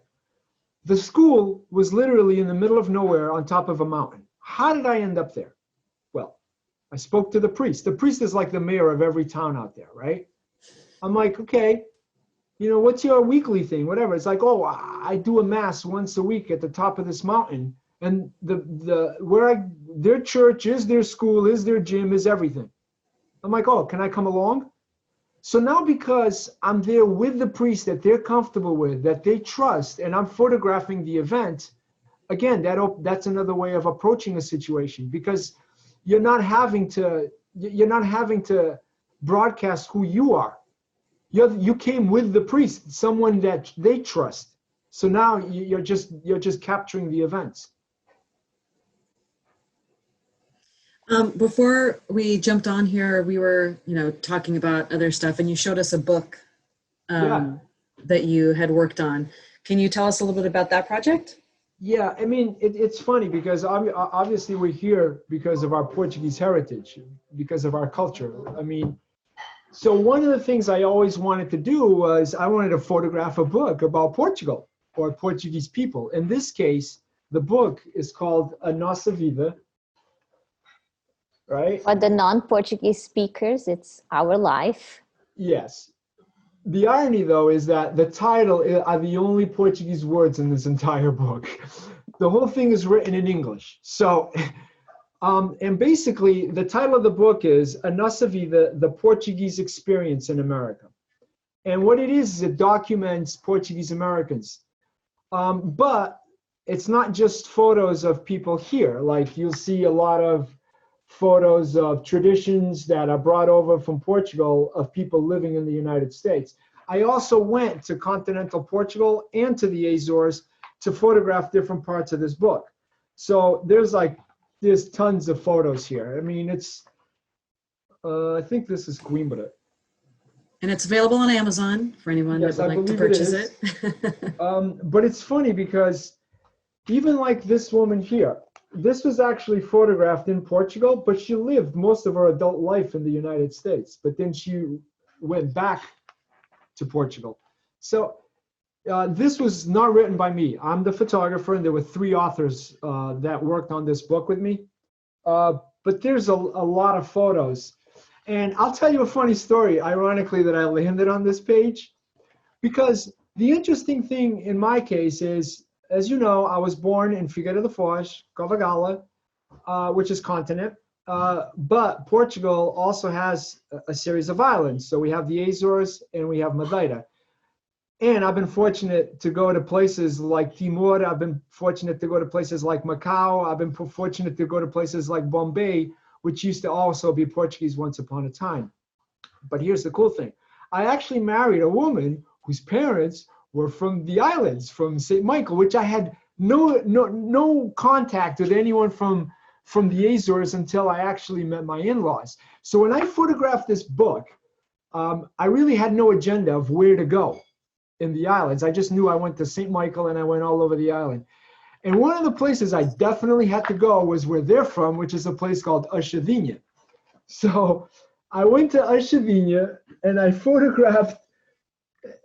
the school was literally in the middle of nowhere on top of a mountain. How did I end up there? Well, I spoke to the priest. The priest is like the mayor of every town out there, right? I'm like, okay, what's your weekly thing? Whatever. It's like, oh, I do a mass once a week at the top of this mountain, and their church is their school, is their gym, is everything. I'm like, oh, can I come along? So now, because I'm there with the priest that they're comfortable with, that they trust, and I'm photographing the event, again, that's another way of approaching a situation, because you're not having to broadcast who you are. You came with the priest, someone that they trust. So now you're just capturing the events. Before we jumped on here, we were, talking about other stuff, and you showed us a book that you had worked on. Can you tell us a little bit about that project? Yeah, it's funny because obviously we're here because of our Portuguese heritage, because of our culture. So one of the things I always wanted to do was I wanted to photograph a book about Portugal or Portuguese people. In this case, the book is called A Nossa Vida, right? For the non-Portuguese speakers, it's Our Life. Yes. The irony, though, is that the title are the only Portuguese words in this entire book. The whole thing is written in English. So, and basically, the title of the book is A Nossa Vida, the Portuguese Experience in America. And what it is it documents Portuguese Americans. But it's not just photos of people here. Like, you'll see a lot of photos of traditions that are brought over from Portugal of people living in the United States. I also went to continental Portugal and to the Azores to photograph different parts of this book. So there's tons of photos here. I mean, it's, I think this is Coimbra. And it's available on Amazon for anyone that would like to purchase it. But it's funny because even like this woman here, this was actually photographed in Portugal, but she lived most of her adult life in the United States. But then she went back to Portugal. So this was not written by me. I'm the photographer, and there were 3 authors that worked on this book with me. But there's a lot of photos. And I'll tell you a funny story, ironically, that I landed on this page. Because the interesting thing in my case is, as you know, I was born in Figueira da Foz, Covagala, which is continent. But Portugal also has a series of islands. So we have the Azores and we have Madeira. And I've been fortunate to go to places like Timor. I've been fortunate to go to places like Macau. I've been fortunate to go to places like Bombay, which used to also be Portuguese once upon a time. But here's the cool thing. I actually married a woman whose parents were from the islands, from St. Michael, which I had no contact with anyone from the Azores until I actually met my in-laws. So when I photographed this book, I really had no agenda of where to go in the islands. I just knew I went to St. Michael and I went all over the island. And one of the places I definitely had to go was where they're from, which is a place called Achavinha. So I went to Achavinha and I photographed,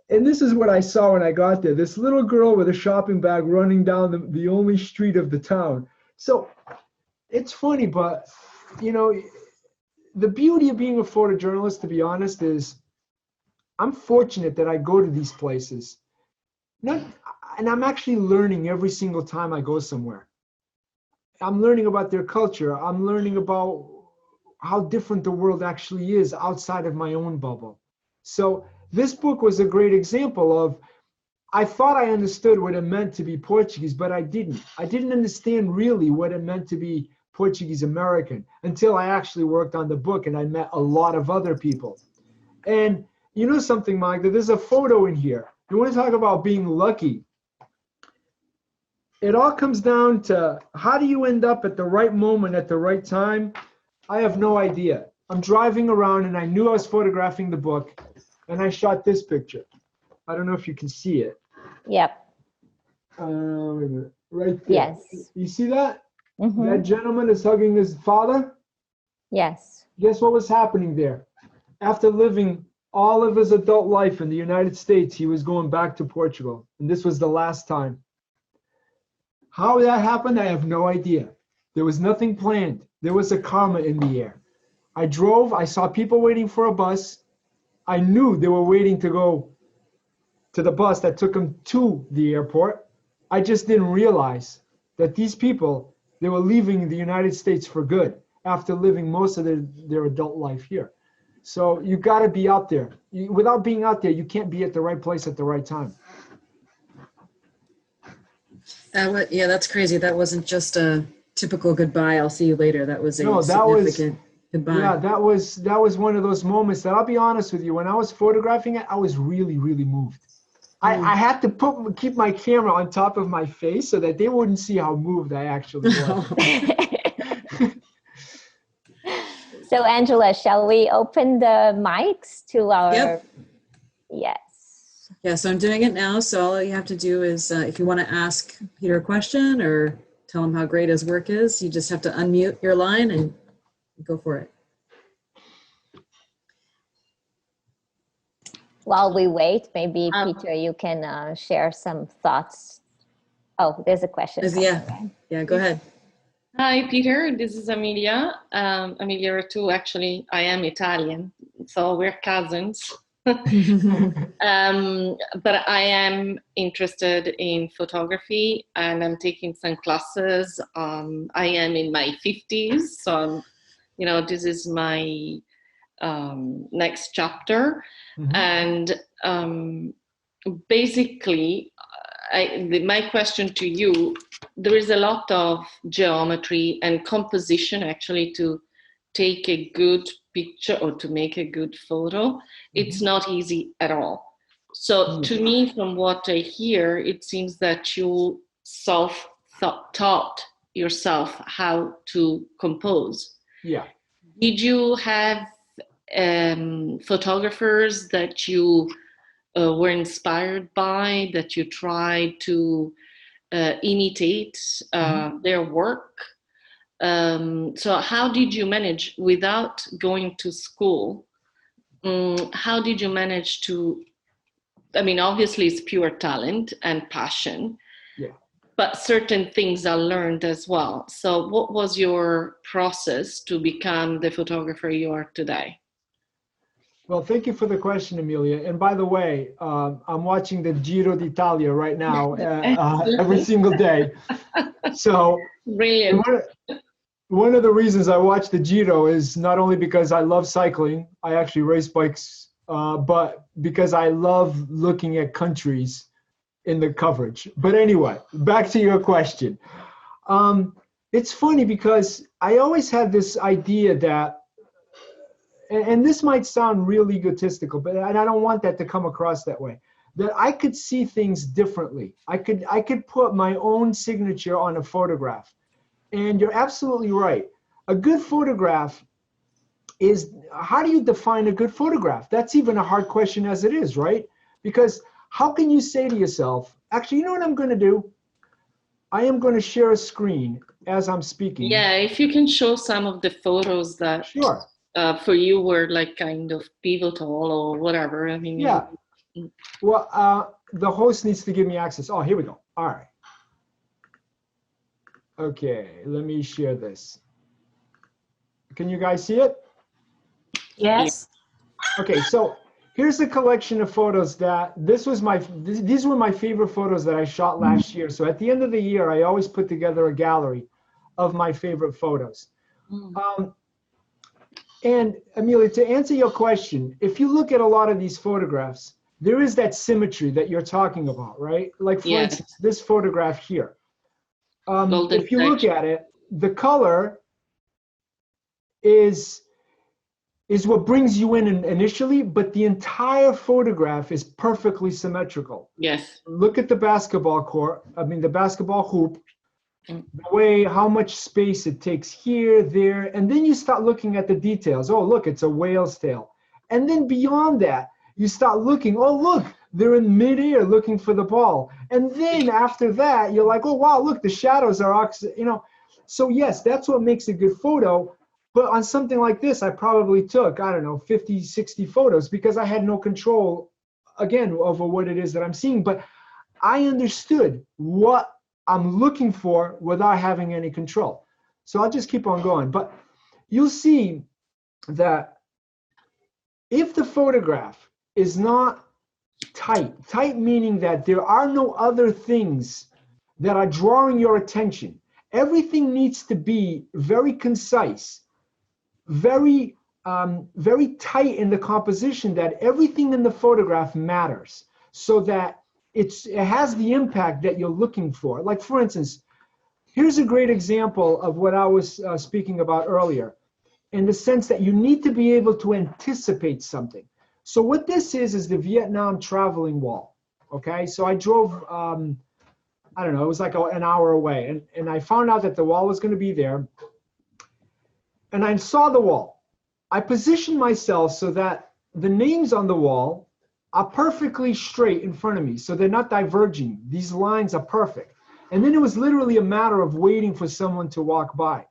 and this is what I saw when I got there, this little girl with a shopping bag running down the only street of the town. So it's funny, but, you know, the beauty of being a photojournalist, to be honest, is I'm fortunate that I go to these places. And I'm actually learning every single time I go somewhere. I'm learning about their culture. I'm learning about how different the world actually is outside of my own bubble. So this book was a great example of, I thought I understood what it meant to be Portuguese, but I didn't. I didn't understand really what it meant to be Portuguese American until I actually worked on the book and I met a lot of other people. And you know something, Magda, there's a photo in here. You want to talk about being lucky? It all comes down to, how do you end up at the right moment at the right time? I have no idea. I'm driving around and I knew I was photographing the book and I shot this picture. I don't know if you can see it. Yep. Wait a minute. Right there. Yes. You see that? Mm-hmm. That gentleman is hugging his father? Yes. Guess what was happening there? After living all of his adult life in the United States, he was going back to Portugal. And this was the last time. How that happened, I have no idea. There was nothing planned. There was a karma in the air. I drove, I saw people waiting for a bus. I knew they were waiting to go to the bus that took them to the airport. I just didn't realize that these people, they were leaving the United States for good after living most of their adult life here. So you got to be out there. Without being out there, you can't be at the right place at the right time. Yeah, that's crazy. That wasn't just a typical goodbye, I'll see you later. That was a significant goodbye. Yeah, that was one of those moments that, I'll be honest with you, when I was photographing it, I was really, really moved. I had to keep my camera on top of my face so that they wouldn't see how moved I actually was. So Angela, shall we open the mics to our... Yep. Yes. Yeah, so I'm doing it now. So all you have to do is, if you want to ask Peter a question or tell him how great his work is, you just have to unmute your line and go for it. while we wait, maybe Peter, you can share some thoughts. Oh, there's a question. Yeah, go ahead. Hi, Peter. This is Amelia. Amelia Ratu. Actually, I am Italian, so we're cousins. But I am interested in photography, and I'm taking some classes. I am in my 50s, so this is my next chapter. And basically, my question to you, there is a lot of geometry and composition actually to take a good picture or to make a good photo. It's not easy at all. So to me, from what I hear, it seems that you taught yourself how to compose. Yeah. Did you have photographers that you were inspired by, that you tried to imitate their work? So how did you manage, without going to school, how did you manage to, obviously it's pure talent and passion, but certain things are learned as well. So what was your process to become the photographer you are today? Well, thank you for the question, Amelia. And by the way, I'm watching the Giro d'Italia right now every single day. So brilliant. One of the reasons I watch the Giro is not only because I love cycling, I actually race bikes, but because I love looking at countries in the coverage. But anyway, back to your question. It's funny because I always had this idea that, and this might sound really egotistical, but I don't want that to come across that way, that I could see things differently. I could put my own signature on a photograph. And you're absolutely right. A good photograph is, how do you define a good photograph? That's even a hard question as it is, right? Because how can you say to yourself, actually, you know what I'm going to do? I am going to share a screen as I'm speaking. Yeah, if you can show some of the photos that for you were like kind of pivotal or whatever. Yeah. Well, the host needs to give me access. Oh, here we go. All right. Okay, let me share this. Can you guys see it? Yes. Okay, so here's a collection of photos that these were my favorite photos that I shot last year. So at the end of the year, I always put together a gallery of my favorite photos. And Amelia, to answer your question, if you look at a lot of these photographs, there is that symmetry that you're talking about, right? Like for instance, this photograph here. If you look at it, the color is what brings you in initially, but the entire photograph is perfectly symmetrical. Yes. Look at the basketball court, the basketball hoop, the way, how much space it takes here, there, and then you start looking at the details. Oh, look, it's a whale's tail. And then beyond that, you start looking, oh, look, they're in midair looking for the ball. And then after that, you're like, oh, wow, look, the shadows are, So yes, that's what makes a good photo. But on something like this, I probably took, 50, 60 photos because I had no control, again, over what it is that I'm seeing. But I understood what I'm looking for without having any control. So I'll just keep on going. But you'll see that if the photograph is not tight meaning that there are no other things that are drawing your attention. Everything needs to be very concise, very tight in the composition, that everything in the photograph matters, so that it has the impact that you're looking for. Like for instance, here's a great example of what I was speaking about earlier, in the sense that you need to be able to anticipate something. So what this is the Vietnam traveling wall. Okay, so I drove, it was like an hour away, and I found out that the wall was going to be there. And I saw the wall. I positioned myself so that the names on the wall are perfectly straight in front of me, so they're not diverging. These lines are perfect. And then it was literally a matter of waiting for someone to walk by,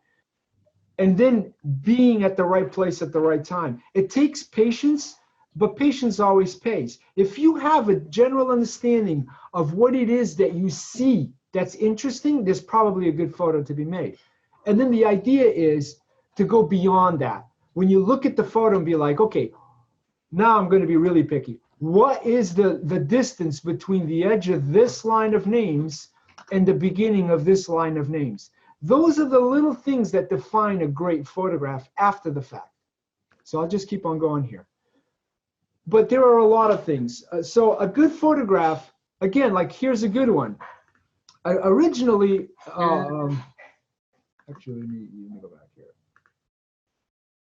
and then being at the right place at the right time. It takes patience, but patience always pays. If you have a general understanding of what it is that you see that's interesting, there's probably a good photo to be made. And then the idea is to go beyond that. When you look at the photo and be like, okay, now I'm going to be really picky. What is the distance between the edge of this line of names and the beginning of this line of names? Those are the little things that define a great photograph after the fact. So I'll just keep on going here. But there are a lot of things. So a good photograph, again, like here's a good one. Originally, actually, let me go back here.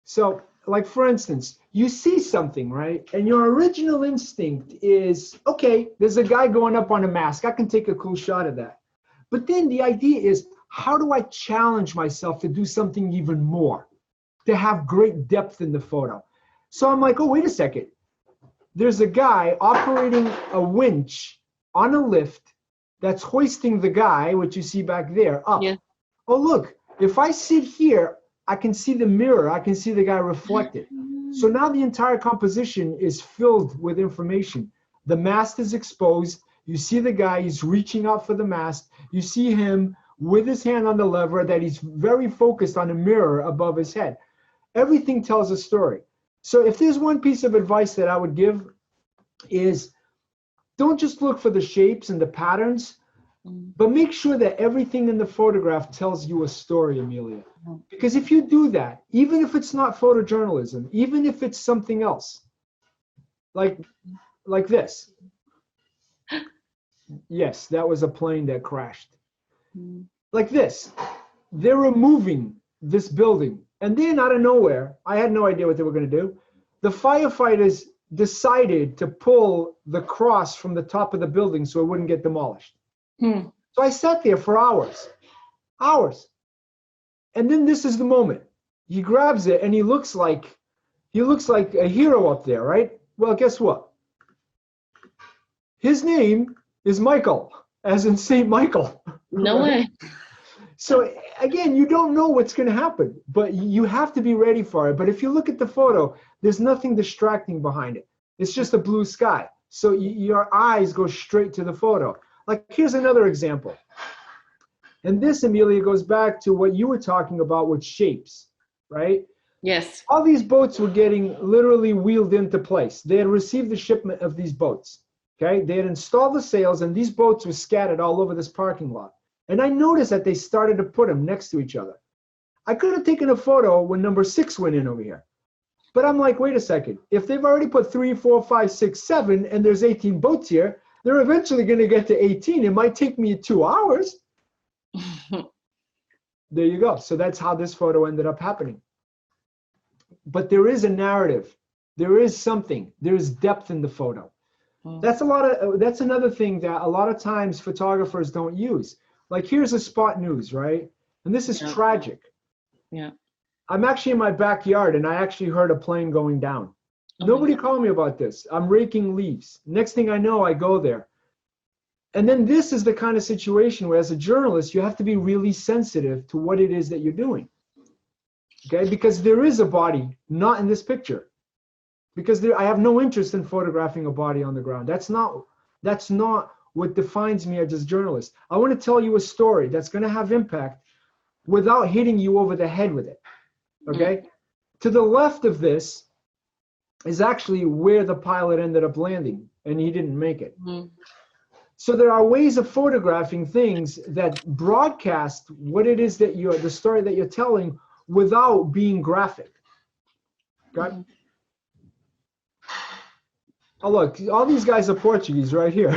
So, like for instance, you see something, right? And your original instinct is, okay, there's a guy going up on a mask. I can take a cool shot of that. But then the idea is, how do I challenge myself to do something even more, to have great depth in the photo? So I'm like, oh, wait a second. There's a guy operating a winch on a lift that's hoisting the guy, which you see back there, up. Yeah. Oh, look, if I sit here, I can see the mirror. I can see the guy reflected. So now the entire composition is filled with information. The mast is exposed. You see the guy, he's reaching out for the mast. You see him with his hand on the lever that he's very focused on a mirror above his head. Everything tells a story. So if there's one piece of advice that I would give is don't just look for the shapes and the patterns, but make sure that everything in the photograph tells you a story, Amelia. Because if you do that, even if it's not photojournalism, even if it's something else, like this. Yes, that was a plane that crashed. Like this. They're removing this building. And then out of nowhere, I had no idea what they were going to do. The firefighters decided to pull the cross from the top of the building so it wouldn't get demolished. So I sat there for hours. And then this is the moment. He grabs it and he looks like a hero up there, right? Well, guess what? His name is Michael, as in Saint Michael. No way. So again, you don't know what's going to happen, but you have to be ready for it. But if you look at the photo, there's nothing distracting behind it. It's just a blue sky. So your eyes go straight to the photo. Like here's another example. And this, Amelia, goes back to what you were talking about with shapes, right? Yes. All these boats were getting literally wheeled into place. They had received the shipment of these boats, okay? They had installed the sails, and these boats were scattered all over this parking lot. And I noticed that they started to put them next to each other. I could have taken a photo when number 6 went in over here. But I'm like, wait a second. If they've already put 3, 4, 5, 6, 7, and there's 18 boats here, they're eventually going to get to 18. It might take me 2 hours. There you go. So that's how this photo ended up happening. But there is a narrative. There is something. There is depth in the photo. That's another thing that a lot of times photographers don't use. Like here's a spot news, right? And this is tragic. Yeah. I'm actually in my backyard and I actually heard a plane going down. Nobody called me about this. I'm raking leaves. Next thing I know, I go there. And then this is the kind of situation where as a journalist, you have to be really sensitive to what it is that you're doing. Okay? Because there is a body not in this picture. Because I have no interest in photographing a body on the ground. That's not what defines me as a journalist. I want to tell you a story that's going to have impact without hitting you over the head with it. Okay? To the left of this is actually where the pilot ended up landing, and he didn't make it. So there are ways of photographing things that broadcast what it is that the story that you're telling without being graphic. Okay? Oh, look, all these guys are Portuguese right here.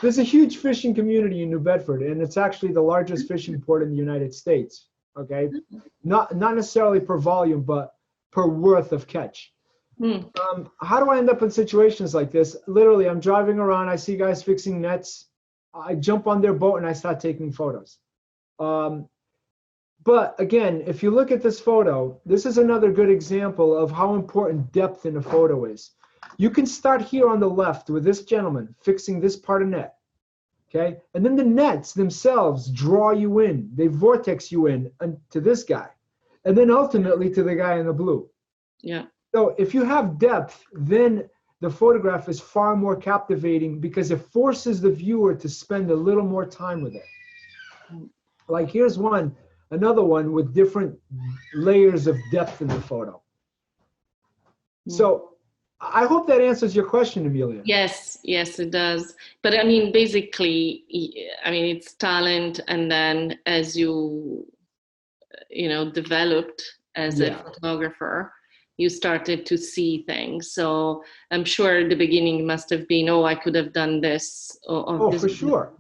There's a huge fishing community in New Bedford, and it's actually the largest fishing port in the United States. Okay? Not necessarily per volume, but per worth of catch. How do I end up in situations like this? Literally, I'm driving around, I see guys fixing nets. I jump on their boat and I start taking photos. But again, if you look at this photo, this is another good example of how important depth in a photo is. You can start here on the left with this gentleman fixing this part of net. Okay? And then the nets themselves draw you in. They vortex you in to this guy. And then ultimately to the guy in the blue. Yeah. So if you have depth, then the photograph is far more captivating because it forces the viewer to spend a little more time with it. Like here's another one with different layers of depth in the photo. So I hope that answers your question, Amelia. Yes, yes, it does. But I mean, basically, I mean, it's talent, and then as you developed as a photographer, you started to see things. So I'm sure the beginning must have been, oh, I could have done this. Oh, for sure.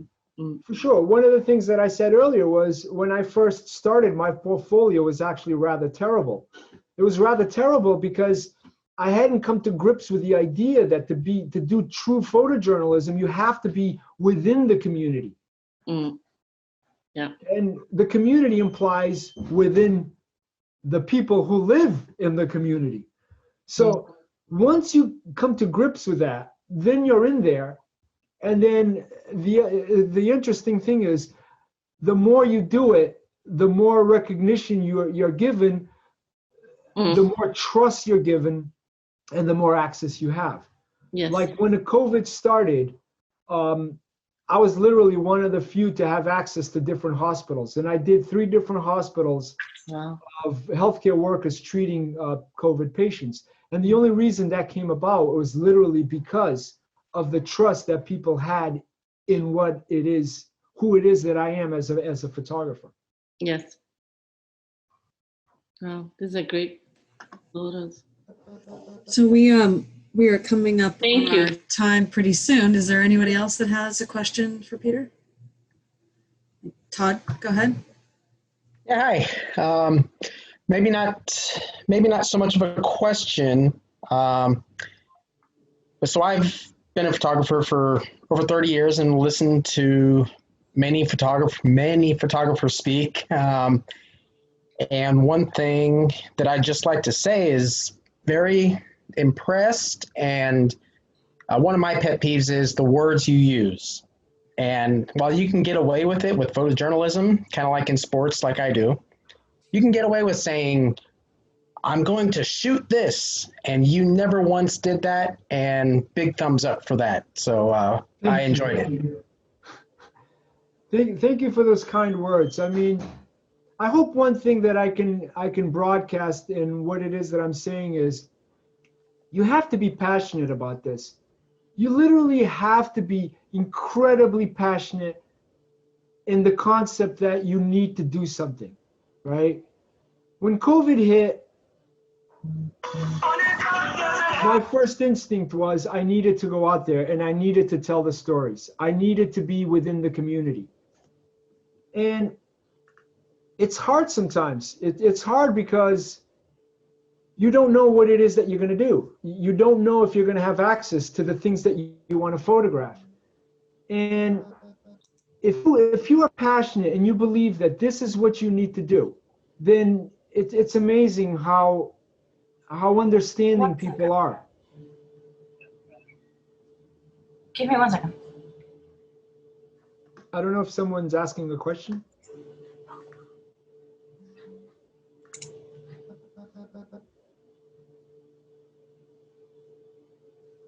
For sure. One of the things that I said earlier was when I first started, my portfolio was actually rather terrible. It was rather terrible because I hadn't come to grips with the idea that to do true photojournalism, you have to be within the community. Yeah. And the community implies within the people who live in the community. So once you come to grips with that, then you're in there. And then the interesting thing is, the more you do it, the more recognition you're given, the more trust you're given, and the more access you have. Yes. Like when the COVID started, I was literally one of the few to have access to different hospitals. And I did 3 different hospitals of healthcare workers treating COVID patients. And the only reason that came about was literally because of the trust that people had in what it is, who it is that I am as a photographer. Yes. Wow, these are great photos. So we are coming up Thank on you. our time pretty soon. Is there anybody else that has a question for Peter? Todd, go ahead. Yeah, hi. Maybe not so much of a question. So I've been a photographer for over 30 years and listened to many photographers speak. And one thing that I'd just like to say is very impressed, and one of my pet peeves is the words you use. And while you can get away with it with photojournalism, kind of like in sports like I do, you can get away with saying, I'm going to shoot this, and you never once did that, and big thumbs up for that. So I enjoyed it. Thank you for those kind words. I mean, I hope one thing that I can broadcast in what it is that I'm saying is, you have to be passionate about this. You literally have to be incredibly passionate in the concept that you need to do something, right? When COVID hit, my first instinct was I needed to go out there and I needed to tell the stories. I needed to be within the community. And it's hard sometimes. It's hard because you don't know what it is that you're going to do. You don't know if you're going to have access to the things that you want to photograph. And if you are passionate and you believe that this is what you need to do, then it's amazing how understanding people are. Give me 1 second. I don't know if someone's asking a question.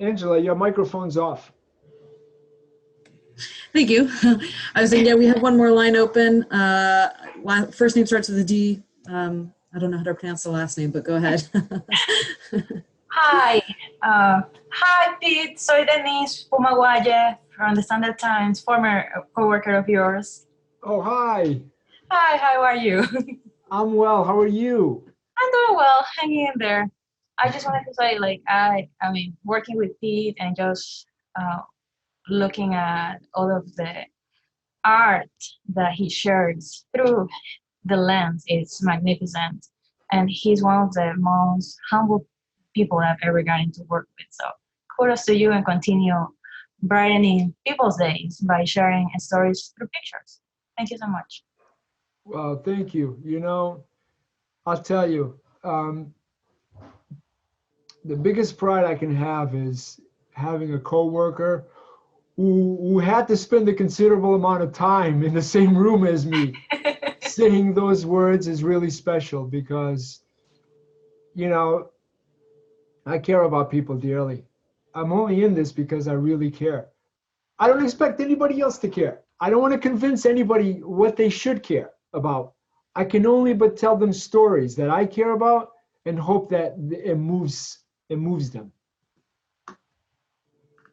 Angela, your microphone's off. Thank you. I was saying, yeah, we have one more line open. First name starts with a D. I don't know how to pronounce the last name, but go ahead. Hi. Hi, Pete. Soy Denise Pumaguaya from the Standard Times, former co-worker of yours. Oh, hi. Hi, how are you? I'm well. How are you? I'm doing well, hanging in there. I just wanted to say, like, I mean, working with Pete and just looking at all of the art that he shares through the lens is magnificent. And he's one of the most humble people I've ever gotten to work with. So kudos to you, and continue brightening people's days by sharing stories through pictures. Thank you so much. Well, thank you. You know, I'll tell you, the biggest pride I can have is having a coworker who had to spend a considerable amount of time in the same room as me. Saying those words is really special because, you know, I care about people dearly. I'm only in this because I really care. I don't expect anybody else to care. I don't want to convince anybody what they should care about. I can only but tell them stories that I care about and hope that it moves them.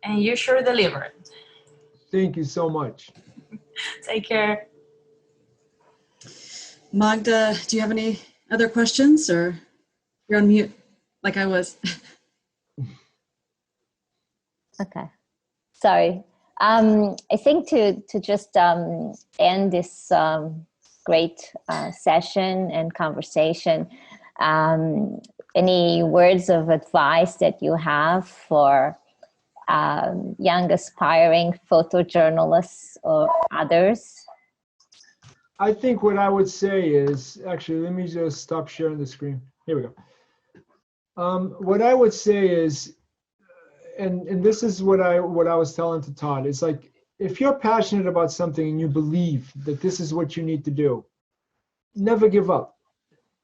And you sure delivered. Thank you so much. Take care. Magda, do you have any other questions, or you're on mute like I was? Okay. Sorry. I think to just end this great session and conversation, any words of advice that you have for young aspiring photojournalists or others? I think what I would say is, actually, let me just stop sharing the screen. Here we go. What I would say is, and this is what I was telling to Todd, it's like, if you're passionate about something and you believe that this is what you need to do, never give up.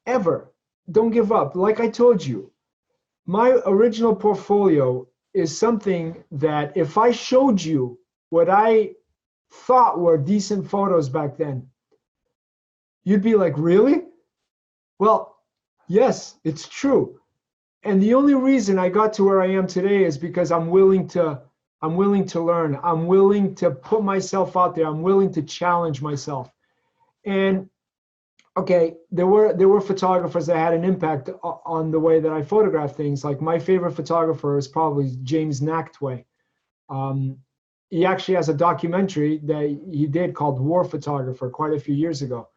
Ever. Don't give up. Like I told you, my original portfolio is something that if I showed you what I thought were decent photos back then, you'd be like, really? Well, yes, it's true. And the only reason I got to where I am today is because I'm willing to learn. I'm willing to put myself out there. I'm willing to challenge myself. And okay, there were photographers that had an impact on the way that I photograph things. Like my favorite photographer is probably James Nachtwey. He actually has a documentary that he did called War Photographer quite a few years ago.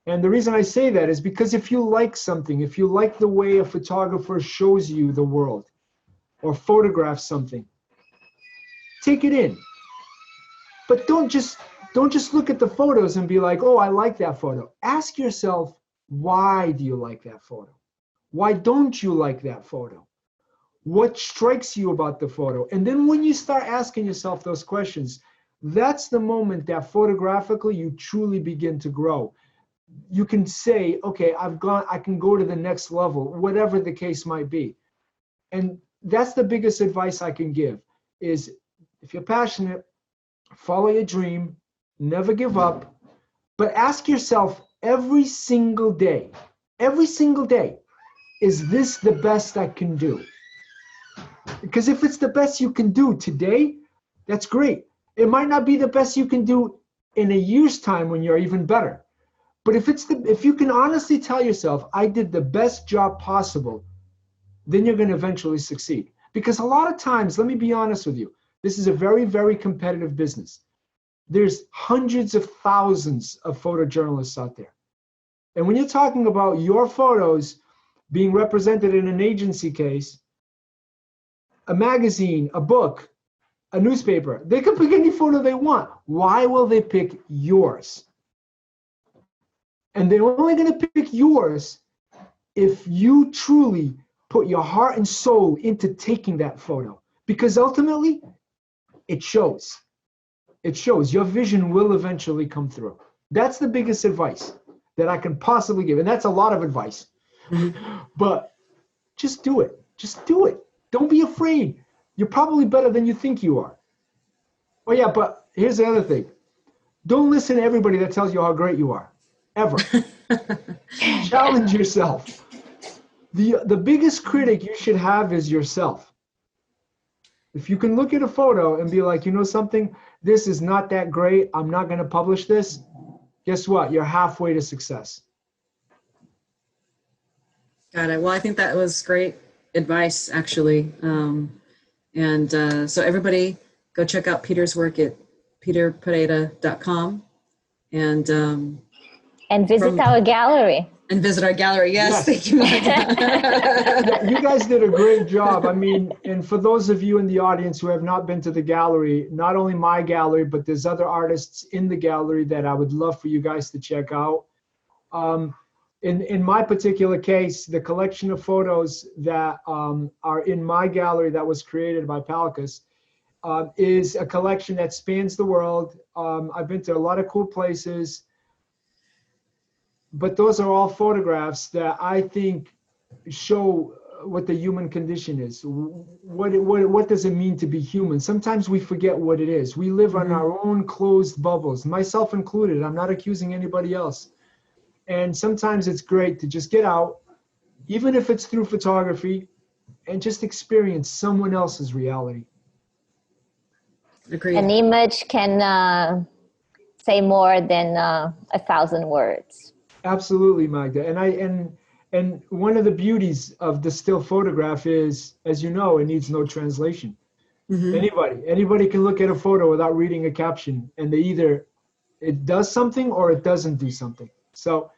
And the reason I say that is because if you like something, if you like the way a photographer shows you the world or photographs something, take it in. But don't just look at the photos and be like, oh, I like that photo. Ask yourself, why do you like that photo? Why don't you like that photo? What strikes you about the photo? And then when you start asking yourself those questions, that's the moment that photographically you truly begin to grow. You can say, okay, I can go to the next level, whatever the case might be. And that's the biggest advice I can give is, if you're passionate, follow your dream, never give up, but ask yourself every single day, is this the best I can do? Because if it's the best you can do today, that's great. It might not be the best you can do in a year's time when you're even better. But if you can honestly tell yourself, I did the best job possible, then you're going to eventually succeed. Because a lot of times, let me be honest with you, this is a very, very competitive business. There's hundreds of thousands of photojournalists out there. And when you're talking about your photos being represented in an agency case, a magazine, a book, a newspaper, they can pick any photo they want. Why will they pick yours? And they're only going to pick yours if you truly put your heart and soul into taking that photo. Because ultimately, it shows. It shows. Your vision will eventually come through. That's the biggest advice that I can possibly give. And that's a lot of advice. But just do it. Just do it. Don't be afraid. You're probably better than you think you are. Oh yeah, but here's the other thing. Don't listen to everybody that tells you how great you are. Ever. Challenge yourself. The biggest critic you should have is yourself. If you can look at a photo and be like, you know something, this is not that great, I'm not going to publish this, guess what? You're halfway to success. Got it. Well, I think that was great advice, actually. So everybody go check out Peter's work at peterpereira.com and visit our gallery. And visit our gallery. Yes. Thank you, Magda. You guys did a great job. I mean, and for those of you in the audience who have not been to the gallery, not only my gallery, but there's other artists in the gallery that I would love for you guys to check out. In my particular case, the collection of photos that are in my gallery that was created by PALCUS is a collection that spans the world. I've been to a lot of cool places. But those are all photographs that I think show what the human condition is. What does it mean to be human? Sometimes we forget what it is. We live on our own closed bubbles, myself included. I'm not accusing anybody else. And sometimes it's great to just get out, even if it's through photography, and just experience someone else's reality. Agreed. An image can say more than 1,000 words. Absolutely, Magda. And one of the beauties of the still photograph is, as you know, it needs no translation. Anybody can look at a photo without reading a caption, and it does something or it doesn't do something. So,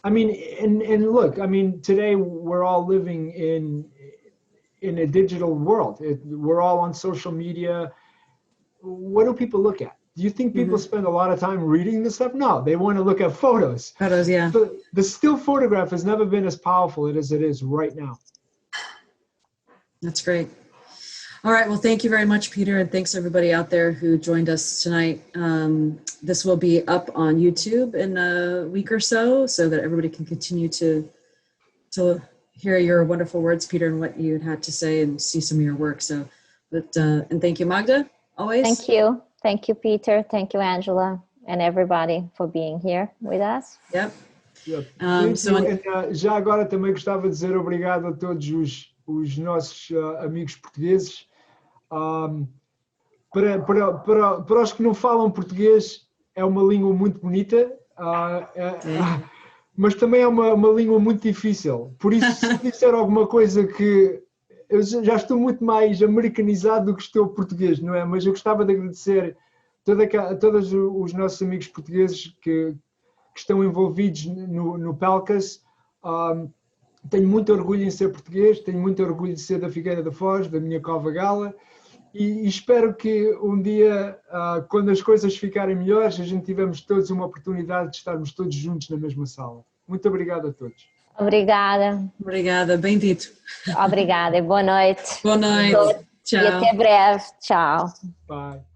I mean, and look, I mean, today we're all living in a digital world. We're all on social media. What do people look at? Do you think people spend a lot of time reading this stuff? No, they want to look at photos. Photos, yeah. The still photograph has never been as powerful as it is right now. That's great. All right. Well, thank you very much, Peter. And thanks everybody out there who joined us tonight. This will be up on YouTube in a week or so that everybody can continue to hear your wonderful words, Peter, and what you had to say and see some of your work. So, and thank you, Magda, always. Thank you. Thank you, Peter. Thank you, Angela, and everybody for being here with us. Yep. Já agora também gostava de dizer obrigado a todos os nossos amigos portugueses. Para os que não falam português, é uma língua muito bonita, mas também é uma língua muito difícil. Por isso, se disser alguma coisa que eu já estou muito mais americanizado do que estou português, não é? Mas eu gostava de agradecer a todos os nossos amigos portugueses que estão envolvidos no PALCUS. Tenho muito orgulho em ser português, tenho muito orgulho de ser da Figueira da Foz, da minha Cova Gala, e espero que um dia, quando as coisas ficarem melhores, a gente tivemos todos uma oportunidade de estarmos todos juntos na mesma sala. Muito obrigado a todos. Obrigada. Obrigada, bem dito. Obrigada e boa noite. Boa noite. Tchau. E até breve. Tchau. Bye.